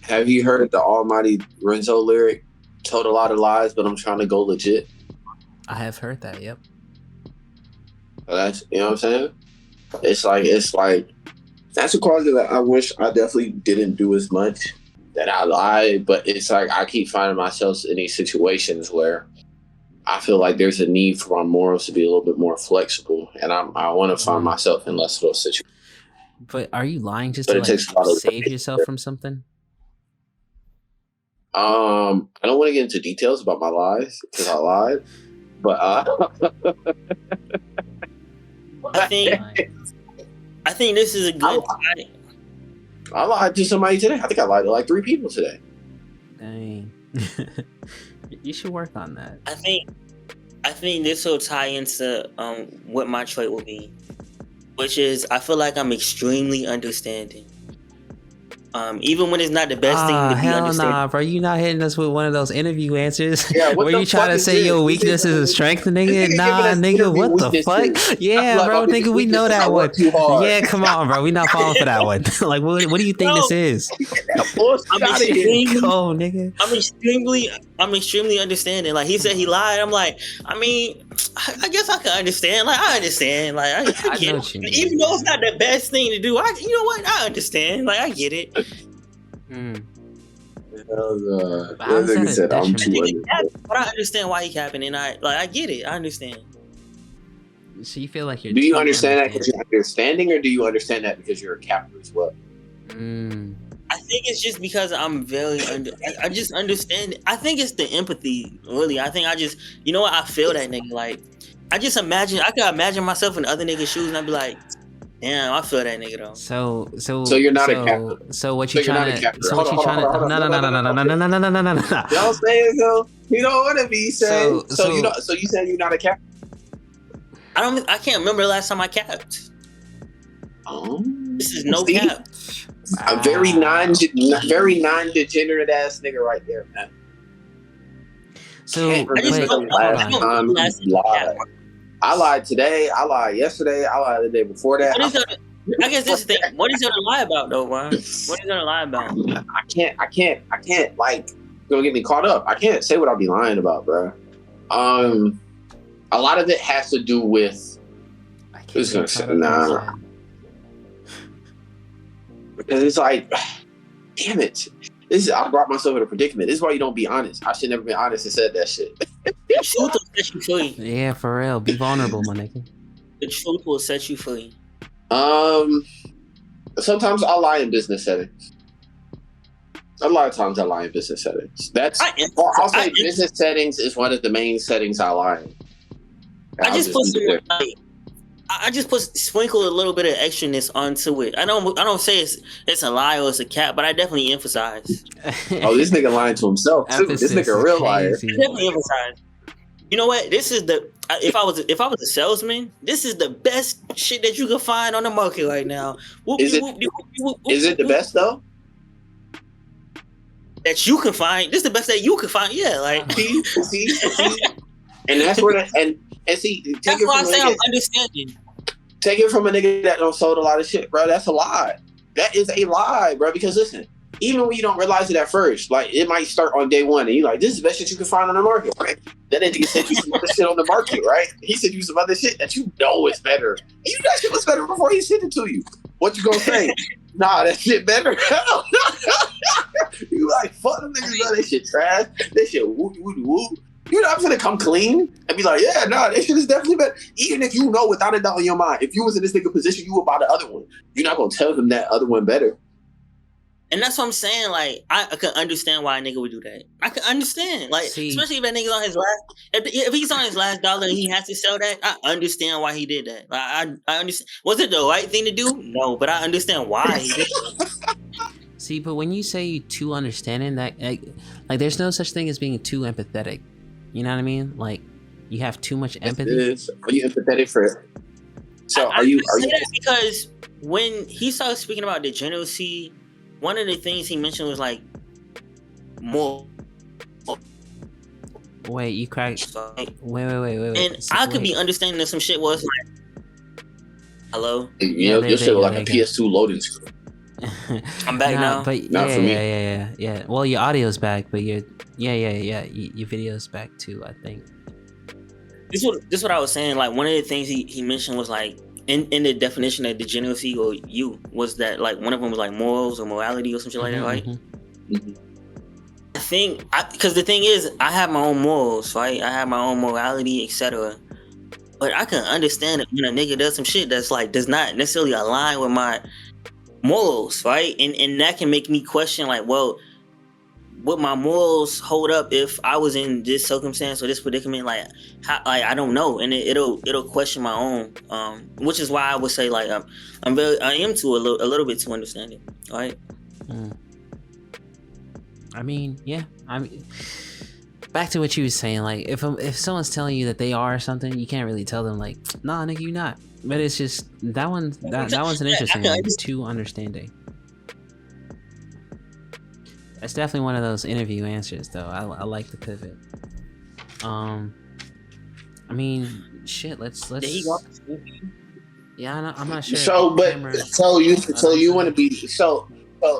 Have you heard the Almighty Renzo lyric? Told a lot of lies, but I'm trying to go legit. I have heard that. Yep. So that's, you know what I'm saying? It's like that's a quality that I wish I definitely didn't do as much. That I lied, but it's like I keep finding myself in these situations where I feel like there's a need for my morals to be a little bit more flexible, and I want to find myself in less of those situations. But are you lying just to like save yourself from something? I don't want to get into details about my lies because I lied, but I think this is a good. I lied to somebody today. I think I lied to like 3 people today. Dang. You should work on that. I think this will tie into what my trait will be, which is I feel like I'm extremely understanding. Even when it's not the best thing to be hell understanding. nah, bro. You not hitting us with one of those interview answers where you try to say your weakness is a strength, nigga. Nah, nigga, what the fuck? Yeah, bro, nigga, we know that one. Yeah, come on, bro. We not falling for that one. Like, what do you think this is? Nigga. I'm extremely understanding. Like he said he lied. I'm like, I mean, I guess I can understand. Like I understand. Like I get it. Even though it's not the best thing to do, you know what? I understand. Like I get it. But I understand why he capping, and I get it. I understand. So you feel like you're. Do you understand that because you're understanding, or do you understand that because you're a capper as well? I think it's just because I'm very I just understand. I think it's the empathy, really. I think you know what? I feel that nigga. Like I can imagine myself in other niggas' shoes, and I'd be like, damn, I feel that nigga though. So you're not a capper. So what you trying to? So what you trying to? No. Y'all saying so? You don't want to be saying. So you saying you're not a capper? I can't remember the last time I capped. This is no cap. A very non-degenerate ass nigga right there, man. So I lied today. I lied yesterday. I lied the day before that. I guess this is the thing. What is there to lie about, though, Ryan? What is there to lie about? I can't. Like, gonna get me caught up. I can't say what I'll be lying about, bro. A lot of it has to do with. Who's gonna say nah? Because it's like, damn it. I brought myself in a predicament. This is why you don't be honest. I should never been honest and said that shit. The truth will set you free. Yeah, for real. Be vulnerable, my nigga. The truth will set you free. Sometimes I lie in business settings. A lot of times I lie in business settings. I'll say business settings is one of the main settings I lie in. I just sprinkle a little bit of extraness onto it. I don't say it's a lie or it's a cap, but I definitely emphasize. Oh, this nigga lying to himself too. This nigga a real liar. I definitely emphasize. You know what? This is if I was a salesman, this is the best shit that you can find on the market right now. Is it the best though? That you can find. This is the best that you can find. Yeah, like see, and that's where and see. That's why I say I'm understanding. Take it from a nigga that don't sold a lot of shit, bro. That's a lie. That is a lie, bro. Because listen, even when you don't realize it at first, like it might start on day one, and you're like, "This is the best shit you can find on the market." Right? Then that nigga sent you some other shit on the market, right? He sent you some other shit that you know is better. And you know that shit was better before he sent it to you. What you gonna say? Nah, that shit better. You like, fuck them niggas, bro. That shit trash. That shit woo woo woo. You're not gonna come clean and be like, yeah, nah, that shit is definitely better. Even if you know without a doubt in your mind, if you was in this nigga position, you would buy the other one. You're not gonna tell him that other one better. And that's what I'm saying. Like, I can understand why a nigga would do that. I can understand. Like, especially if that nigga's on his last, if he's on his last dollar and he has to sell that, I understand why he did that. Like, I understand. Was it the right thing to do? No, but I understand why he did it. See, but when you say you too understanding, that like there's no such thing as being too empathetic. You know what I mean? Like, you have too much empathy. Are you empathetic for it? So I say that because when he started speaking about degeneracy, one of the things he mentioned was like more. Wait, you cracked. Wait. And I could be understanding that some shit was like, hello? You know, your shit was like a PS2 loading screen. I'm back now. But Not for me. Yeah. Well, your audio's back, but your video's back too, I think. This is what I was saying. Like, one of the things he mentioned was like, in the definition of degeneracy or you, was that like one of them was like morals or morality or something like that, right? Mm-hmm. I think, because the thing is, I have my own morals, right? I have my own morality, etc. But I can understand it when a nigga does some shit that's like does not necessarily align with my morals, right? And that can make me question, like, well, would my morals hold up if I was in this circumstance or this predicament? Like, how, like I don't know, and it'll question my own. Which is why I would say like I am too a little bit too understanding, right? I mean, yeah. I mean, back to what you were saying. Like, if someone's telling you that they are something, you can't really tell them like, nah, nigga, you not. But it's just that one's an interesting one. Too understanding. That's definitely one of those interview answers, though. I like the pivot. I mean, shit. Let's. Yeah, I'm not sure. So you want to be so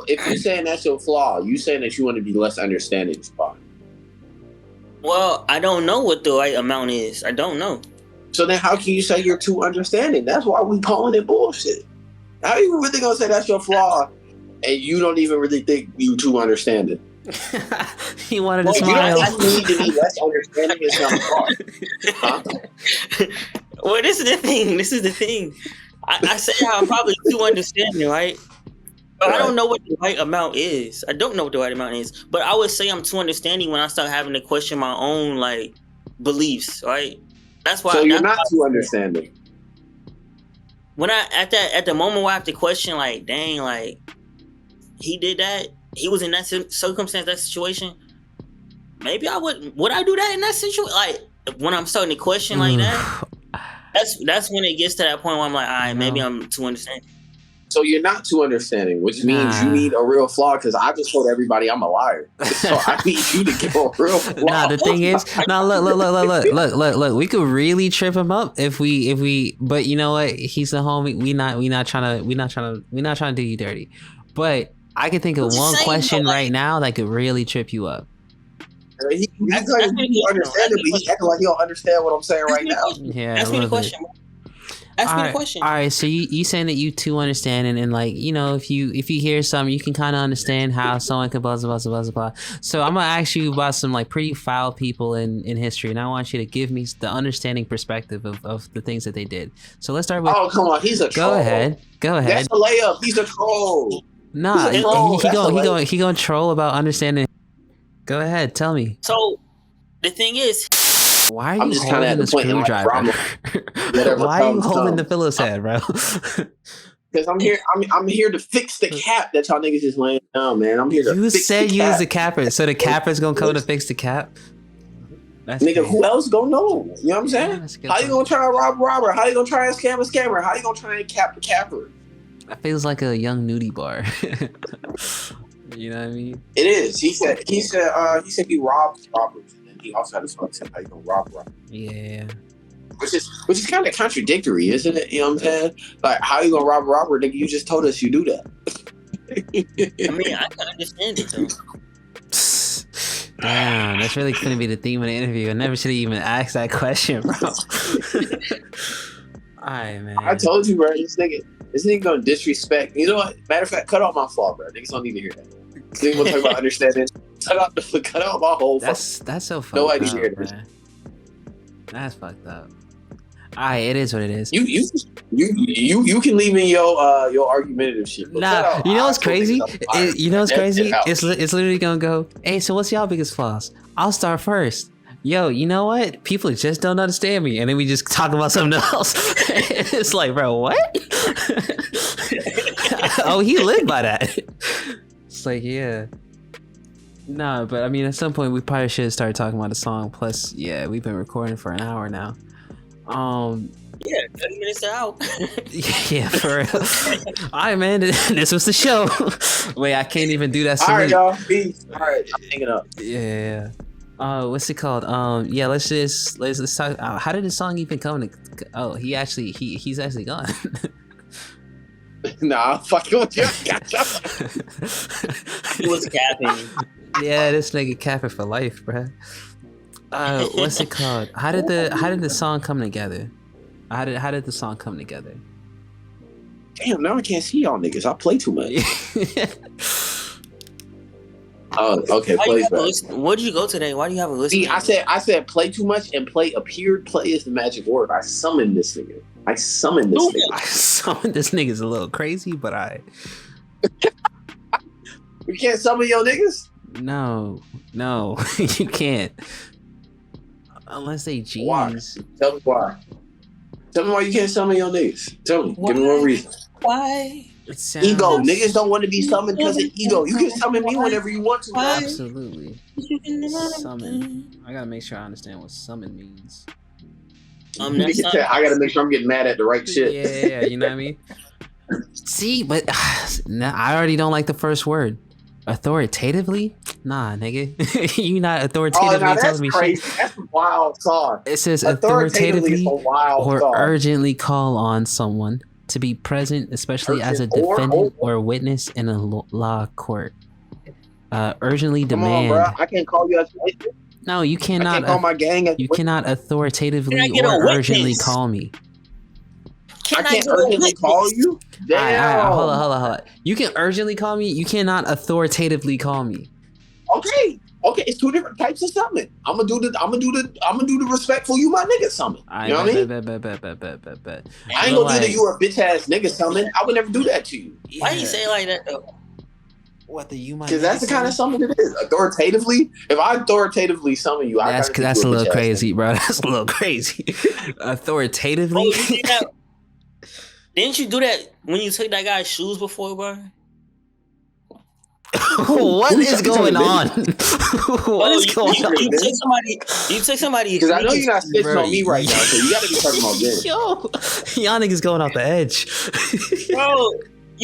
if you're saying that's your flaw, you saying that you want to be less understanding, spot. Well, I don't know what the right amount is. I don't know. So then, how can you say you're too understanding? That's why we calling it bullshit. How are you really gonna say that's your flaw? And you don't even really think you too understanding. He wanted to smile. You don't need to be less understanding is not hard. Huh? Well, this is the thing. I say I'm probably too understanding, right? But I don't know what the right amount is. I don't know what the right amount is. But I would say I'm too understanding when I start having to question my own like beliefs, right? That's why. So you're not too understanding. When at the moment where I have to question, like, dang, like, he did that. He was in that circumstance, that situation. Maybe I would I do that in that situation? Like, when I'm starting to question like that, that's when it gets to that point where I'm like, all right, maybe I'm too understanding. So you're not too understanding, which means you need a real flaw. Because I just told everybody I'm a liar, so I need you to give a real flaw. Nah, the thing is, look. We could really trip him up if we. But you know what? He's the homie. We not trying to do you dirty. But I can think of one question right now that could really trip you up. He's like, you understand it, but he acting like he don't understand what I'm saying right now. Yeah, ask me the question. Ask me the question. All right, so you saying that you too understanding, and like, you know, if you hear something, you can kind of understand how someone could blah blah blah blah blah. So I'm gonna ask you about some like pretty foul people in history, and I want you to give me the understanding perspective of the things that they did. So let's start with. Oh, come on, he's a troll. Go ahead. That's a layup. He's a troll. Nah, he gonna troll about understanding. Go ahead, tell me. So the thing is, why are you holding the screwdriver? Why are you holding the Phillips head, bro? Because I'm here. I'm here to fix the cap that y'all niggas just laying down, man. I'm here to. You fix said the you cap. was the capper, so the capper's gonna come to fix the cap. That's nigga, crazy. Who else gonna know? You know what I'm saying? How you gonna try to rob a robber? How you gonna try and scam a scammer? How you gonna try and cap a capper? That feels like a young nudie bar. You know what I mean? It is. He said he robbed robbers, and then he also had a song saying how you gonna rob robbers. Yeah. Which is kind of contradictory, isn't it? You know what I'm saying? Like, how you gonna rob a robber, nigga? You just told us you do that. I mean, I can understand it though. Damn, that's really gonna be the theme of the interview. I never should have even asked that question, bro. Alright, man. I told you, bro. This nigga gonna disrespect. You know what? Matter of fact, cut off my flaw, bro. Niggas don't need to hear that. Niggas wanna talk about understanding. Cut out my whole. That's so fucked Nobody up, hear bro. this. That's fucked up. Alright, it is what it is. You can leave in your argumentative shit. Nah, you know what's crazy? You know what's crazy? It's It's literally gonna go, hey, so what's y'all biggest flaws? I'll start first. Yo, you know what? People just don't understand me. And then we just talk about something else. It's like, bro, what? Oh, he lived by that. It's like, yeah. Nah, but I mean, at some point, we probably should start talking about the song. Plus, yeah, we've been recording for an hour now. Yeah, 30 minutes out. Yeah, for real. All right, man. This was the show. Wait, I can't even do that. All right, y'all. Peace. All right, I'm hanging up. Yeah. What's it called? Yeah. Let's talk. How did the song even come to? Oh, he's actually gone. Nah, fuck you. He was capping. Yeah, this nigga capping for life, bruh. What's it called? How did the song come together? How did the song come together? Damn, now I can't see y'all niggas. I play too much. Oh, okay. Play's back. Where'd you go today? Why do you have a list? See, I said play too much, and play appeared. Play is the magic word. I summoned this nigga. I summoned this nigga is a little crazy, but You can't summon your niggas? No, you can't. Unless they G's. Why? Tell me why. Tell me why you can't summon your niggas. Tell me. Why? Give me one reason. Why? Ego. Niggas don't want to be summoned because of ego. You can summon me whenever you want to. Bro. Absolutely. Summon. I gotta make sure I understand what summon means. I gotta make sure I'm getting mad at the right shit. Yeah, you know what I mean? See, but I already don't like the first word. Authoritatively? Nah, nigga. You not authoritatively telling me crazy. shit. That's a wild song. It says authoritatively or song. urgently call on someone to be present, especially as a defendant or witness in a law court. Urgently demand. Come on, bro. I can't call you as a witness. No, you cannot. I can't call my gang as you cannot authoritatively or urgently call me. I can't urgently call you? Damn. All right, hold on. You can urgently call me. You cannot authoritatively call me. Okay, it's two different types of summon. I'm gonna do the respectful you my nigga summon. You know what I mean? Bet. I ain't gonna do the you a bitch ass nigga summon. I would never do that to you. Why do you say it like that though? What the you my? Because that's the kind of summon it is. Authoritatively, if I authoritatively summon you, that's a little crazy, bro. That's a little crazy. Authoritatively. Didn't you do that when you took that guy's shoes before, bro? What is going on? What is going on? You took somebody. Because I know you're not snitching on me right now, so you gotta be talking about this. Y'all niggas going off the edge. Bro,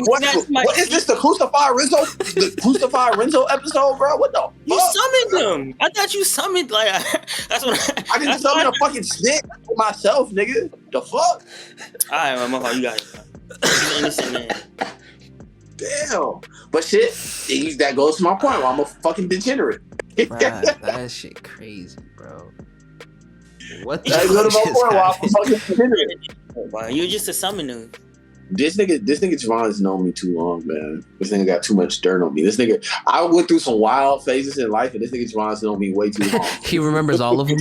what is this? The Crucify Renzo episode, bro? What the fuck? You summoned him. I thought you summoned that's what I didn't summon a fucking snitch for myself, nigga. The fuck? Alright, my motherfucker, you got it. You're an innocent man. Damn. But shit, that goes to my point. I'm a fucking degenerate. Bruh, that shit crazy, bro. What the fuck? You're just a summoner. This nigga Javon has known me too long, man. This nigga got too much dirt on me. This nigga, I went through some wild phases in life, and this nigga Javon has known me way too long. He remembers all of them.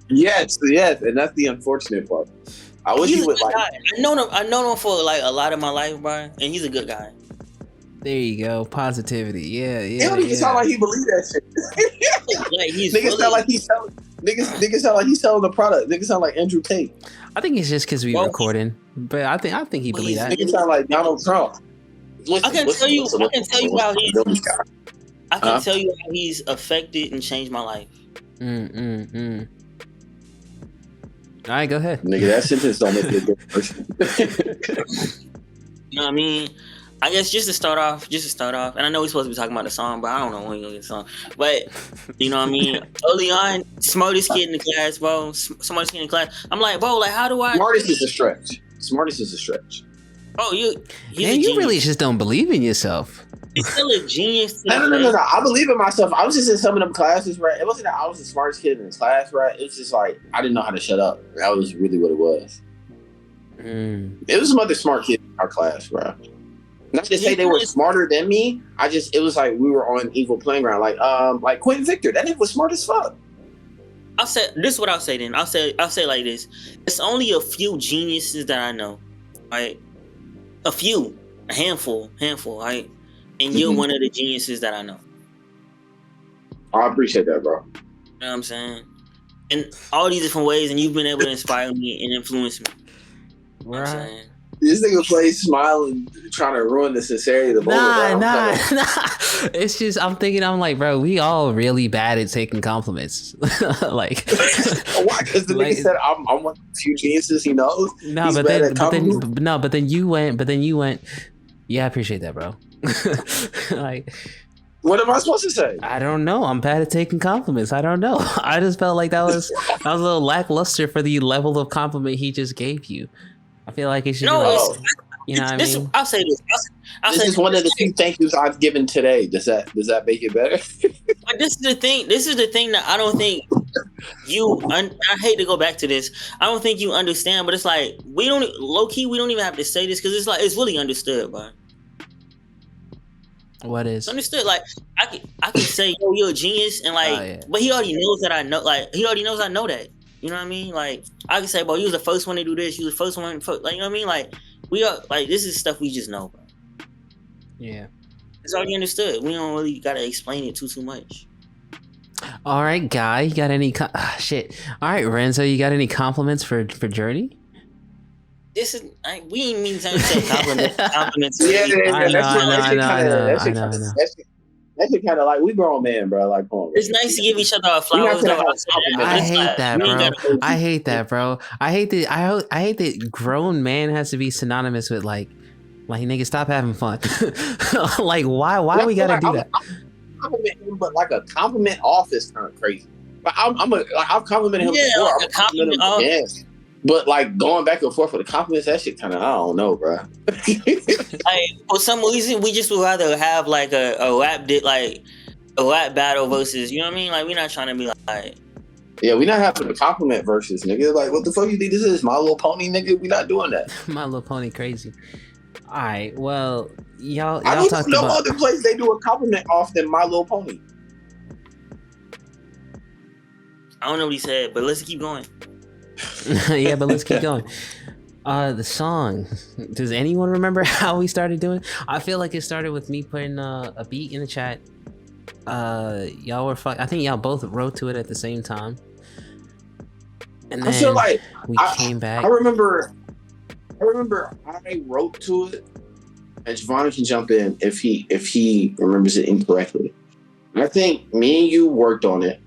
Yes, and that's the unfortunate part. I wish he would like. I know him for like a lot of my life, bro, and he's a good guy. There you go, positivity. Yeah. It don't even sound like he believe that shit. Niggas sound like he's selling. Niggas sound like he's selling the product. Niggas sound like Andrew Tate. I think it's just because we recording, but I think he believes that. Niggas sound like Donald Trump. I can tell you how he's. I can tell you how he's affected and changed my life. All right, go ahead. Nigga, that sentence don't make you a good person. You know what I mean? I guess just to start off, and I know we're supposed to be talking about the song, but I don't know when we're gonna get the song. But you know what I mean? Early on, smartest kid in the class, bro. Smartest kid in the class. I'm like, bro, like how do I? Smartest is a stretch. Oh, he's Man, a you genius. really just don't believe in yourself. He's still a genius. No. I believe in myself. I was just in some of them classes, right? It wasn't that I was the smartest kid in the class, right? It was just like I didn't know how to shut up. That was really what it was. It was some other smart kids in our class, bro. Not to say they were smarter than me. It was like we were on equal playing ground. Like Quentin Victor, that nigga was smart as fuck. I'll say this is what I'll say then. I'll say like this. It's only a few geniuses that I know, right? A handful, right? And you're one of the geniuses that I know. I appreciate that, bro. You know what I'm saying? In all these different ways, and you've been able to inspire me and influence me. You know what I'm saying? This nigga plays smiling, trying to ruin the sincerity of the moment. Nah. It's just I'm like, bro, we all really bad at taking compliments. Like, why? Because the nigga said I'm one of the few geniuses he knows. No, but then you went. Yeah, I appreciate that, bro. Like, what am I supposed to say? I don't know. I'm bad at taking compliments. I don't know. I just felt like that was a little lackluster for the level of compliment he just gave you. I feel like it should be like, you know what I mean? I'll say this. This is one of the few thank yous I've given today. Does that make it better? But this is the thing. This is the thing that I don't think you. I hate to go back to this. I don't think you understand. But it's like we don't even have to say this because it's really understood, bro. What is understood? Like I can say, yo, you're a genius, and like, but he already knows that I know. Like he already knows I know that. You know what I mean? Like I can say, bro, you was the first one to do this. You was the first one. Like you know what I mean? Like we are like this is stuff we just know, bro. Yeah, it's already understood. We don't really gotta explain it too much. All right, Guy, you got any shit? All right, Renzo, you got any compliments for Journey? This is we ain't mean to say compliments. Yeah, I know. That's kind of like we grown men, bro. Like, come on, it's nice to give each other our flowers. I hate that, bro. I hate that grown man has to be synonymous with like nigga, stop having fun. Like, why we gotta do that? Compliment him, but like a compliment off is kind of crazy. But I've complimented him before. Like compliment off. Yes. But like going back and forth for the compliments, that shit kind of I don't know, bro. Like for some reason, we just would rather have like a rap battle versus, you know what I mean? Like we're not trying to be like. Yeah, we're not having a compliment versus, nigga. Like, what the fuck you think this is? My Little Pony, nigga? We not doing that. My Little Pony, crazy. All right, well, y'all I don't talked know about other place they do a compliment off than My Little Pony. I don't know what he said, but let's keep going. Yeah, but let's keep going. The song. Does anyone remember how we started doing? I feel like it started with me putting a beat in the chat. Y'all were I think y'all both wrote to it at the same time. And then I feel like we came back. I remember I wrote to it, and Javon can jump in if he remembers it incorrectly. I think me and you worked on it.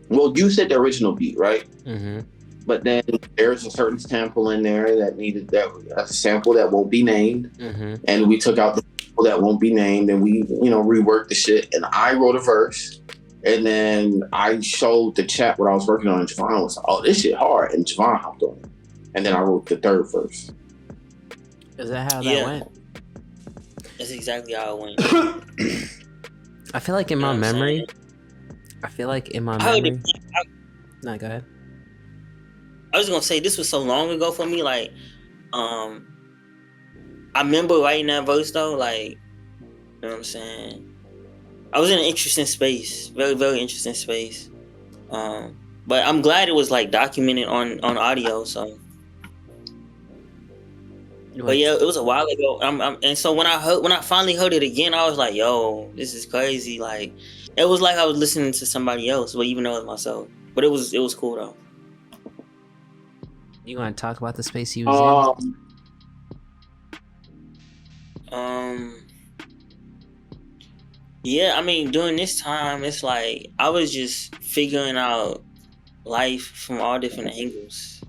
Well, you said the original beat, right? Mm-hmm. But then there's a certain sample in there that needed a sample that won't be named, and we took out the sample that won't be named, and we reworked the shit. And I wrote a verse, and then I showed the chat what I was working on, and Javon was like, "Oh, this shit hard," and Javon hopped on it, and then I wrote the third verse. Is that how that went? That's exactly how it went. I feel like in my memory. Nah, go ahead. I was gonna say this was so long ago for me. Like, I remember writing that verse though. Like, you know what I'm saying? I was in an interesting space, very, very interesting space. But I'm glad it was like documented on audio. So, but yeah, it was a while ago. And so when I finally heard it again, I was like, "Yo, this is crazy!" Like, it was like I was listening to somebody else, but even though it was myself. But it was cool though. You want to talk about the space you was in? Yeah, I mean, during this time, it's like I was just figuring out life from all different angles.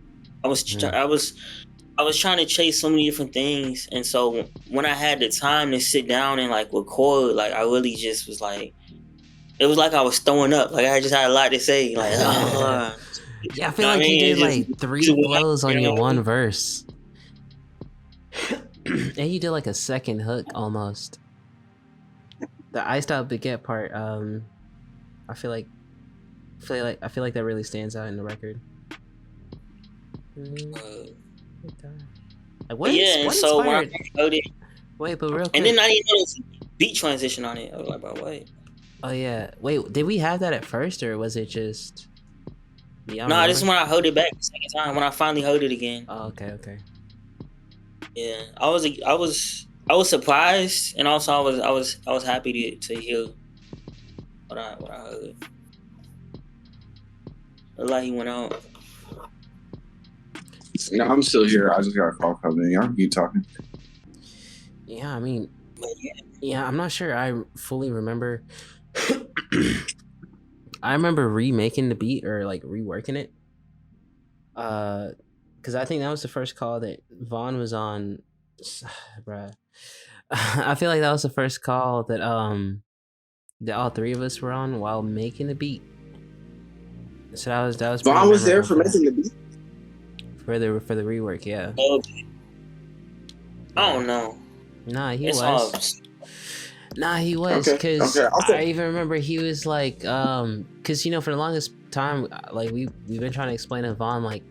I was trying to chase so many different things, and so when I had the time to sit down and like record, like I really just was like, it was like I was throwing up. Like I just had a lot to say. Like, yeah, I feel like you did like 3 blows on your one verse. And you did like a second hook almost. The iced out baguette part. I feel like that really stands out in the record. Like But yeah, and what so when I inspired? heard it, Wait, but real quick. and then I didn't notice beat transition on it. I was like, bro, wait. Oh yeah. Wait, did we have that at first, or was it just? Yeah. No, this is when I heard it back the second time. When I finally heard it again. Oh, okay. Yeah, I was surprised, and also I was happy to hear what I heard. Looked like he went out. No, I'm still here. I just got a call coming in. Y'all keep talking. Yeah, I mean, But yeah, I'm not sure I fully remember. I remember remaking the beat or like reworking it. Because I think that was the first call that Vaughn was on. Bruh. I feel like that was the first call that all three of us were on while making the beat. So that was Vaughn was there for making the beat. For the rework, yeah. I don't know. Nah, he It's was. hard. Nah, he was, because I even remember he was like, because you know, for the longest time, like we've been trying to explain to Vaughn like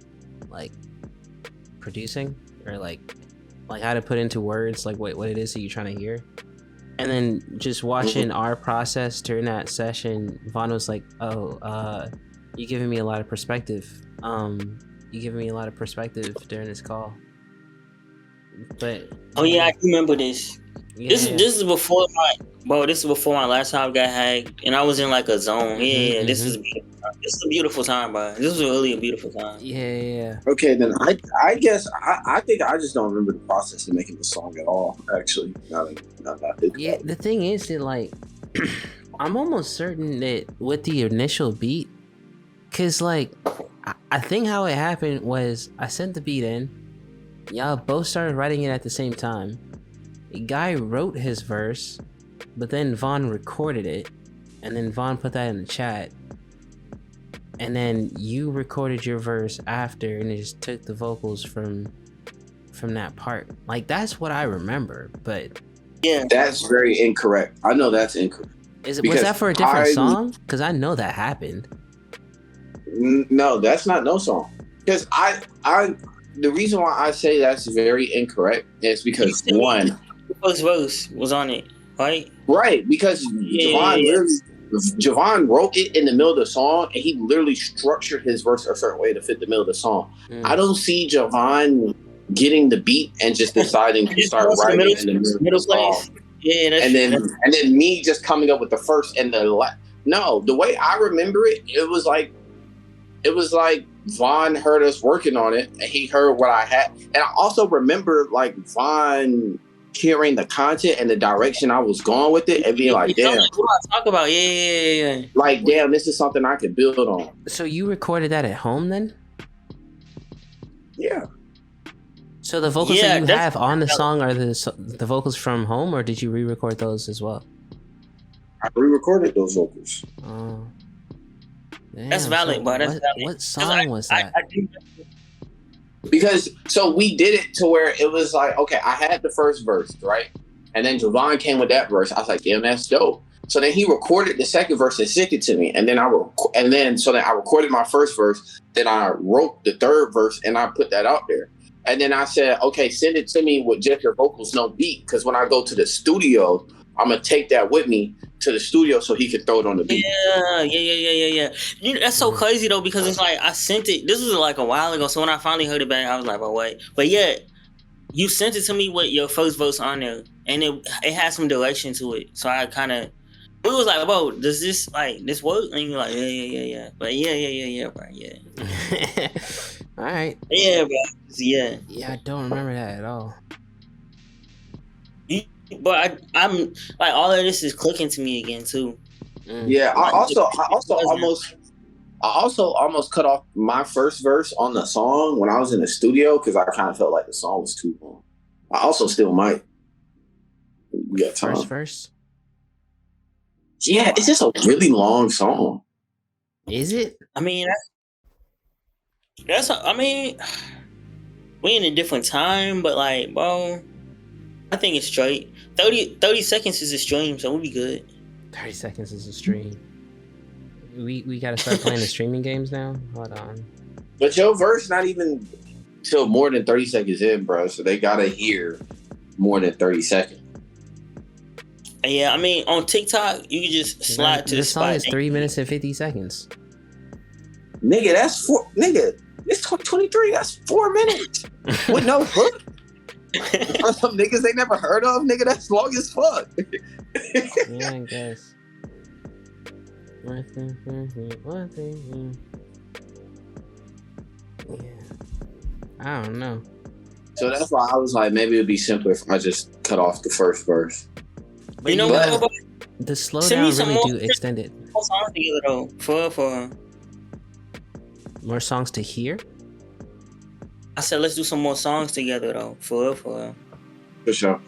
producing or like how to put into words like what it is that you're trying to hear, and then just watching our process during that session, Vaughn was like, "Oh, you're giving me a lot of perspective. You giving me a lot of perspective during this call." But oh yeah, I remember this. yeah, This is before my laptop got hacked, and I was in like a zone. This was beautiful. This is a beautiful time, bro. This was really a beautiful time. Yeah. Okay, then I guess I think I just don't remember the process of making the song at all. Actually, Yeah, the thing is that like I'm almost certain that with the initial beat, cause like I think how it happened was I sent the beat in, y'all both started writing it at the same time. A guy wrote his verse, but then Vaughn recorded it, and then Vaughn put that in the chat, and then you recorded your verse after, and it just took the vocals from that part. Like that's what I remember, but yeah, that's very incorrect. I know that's incorrect. Was that for a different song? Because I know that happened. No, that's not no song. Because the reason why I say that's very incorrect is because one, the first verse was on it, right? Right, because Javon wrote it in the middle of the song, and he literally structured his verse a certain way to fit the middle of the song. I don't see Javon getting the beat and just deciding to start writing in the middle of the song. Yeah, and then me just coming up with the first and the no. The way I remember it, it was like Vaughn heard us working on it, and he heard what I had, and I also remember like Vaughn hearing the content and the direction I was going with it, and being like, "Damn, what I talk about? Yeah. Like, damn, this is something I could build on." So you recorded that at home then? Yeah. So the vocals that you have on the song are the vocals from home, or did you re-record those as well? I re-recorded those vocals. Oh, damn, that's valid, but that's valid. What song was that? Because so we did it to where it was like, okay, I had the first verse, right? And then Javon came with that verse. I was like, damn, that's dope. So then he recorded the second verse and sent it to me. And then I recorded my first verse. Then I wrote the third verse and I put that out there. And then I said, okay, send it to me with just your vocals, no beat. Because when I go to the studio, I'm going to take that with me to the studio so he can throw it on the beat. Yeah. You know, that's so crazy, though, because it's like I sent it. This was like a while ago. So when I finally heard it back, I was like, oh, wait. But yeah, you sent it to me with your first verse on there. And it had some direction to it. So I kind of... We was like, bro, does this work? And you're like, yeah. But yeah, bro, yeah. All right. Yeah, bro. Yeah. Yeah, I don't remember that at all. But I'm like, all of this is clicking to me again too. Yeah, I also almost cut off my first verse on the song when I was in the studio because I kind of felt like the song was too long. I also still might. We got time. First verse? Yeah, it's just a really long song. Is it? I mean, I mean, we in a different time, but like, bro, I think it's straight. 30 seconds is a stream, so we'll be good. 30 seconds is a stream. We gotta start playing the streaming games now. Hold on. But your verse not even till more than 30 seconds in, bro. So they gotta hear more than 30 seconds. Yeah, I mean, on TikTok, you can just slide to the This song spot. is 3 minutes and 50 seconds. Nigga, that's four. Nigga, it's 23. That's 4 minutes with no hook. For some niggas they never heard of, nigga, that's long as fuck. Yeah, I guess. Yeah. I don't know. So that's why I was like, maybe it'd be simpler if I just cut off the first verse. But you know what? Bro? The Send me slowdown some really more- do extend it. More songs together though. For More songs to hear? I said let's do some more songs together though. For For sure.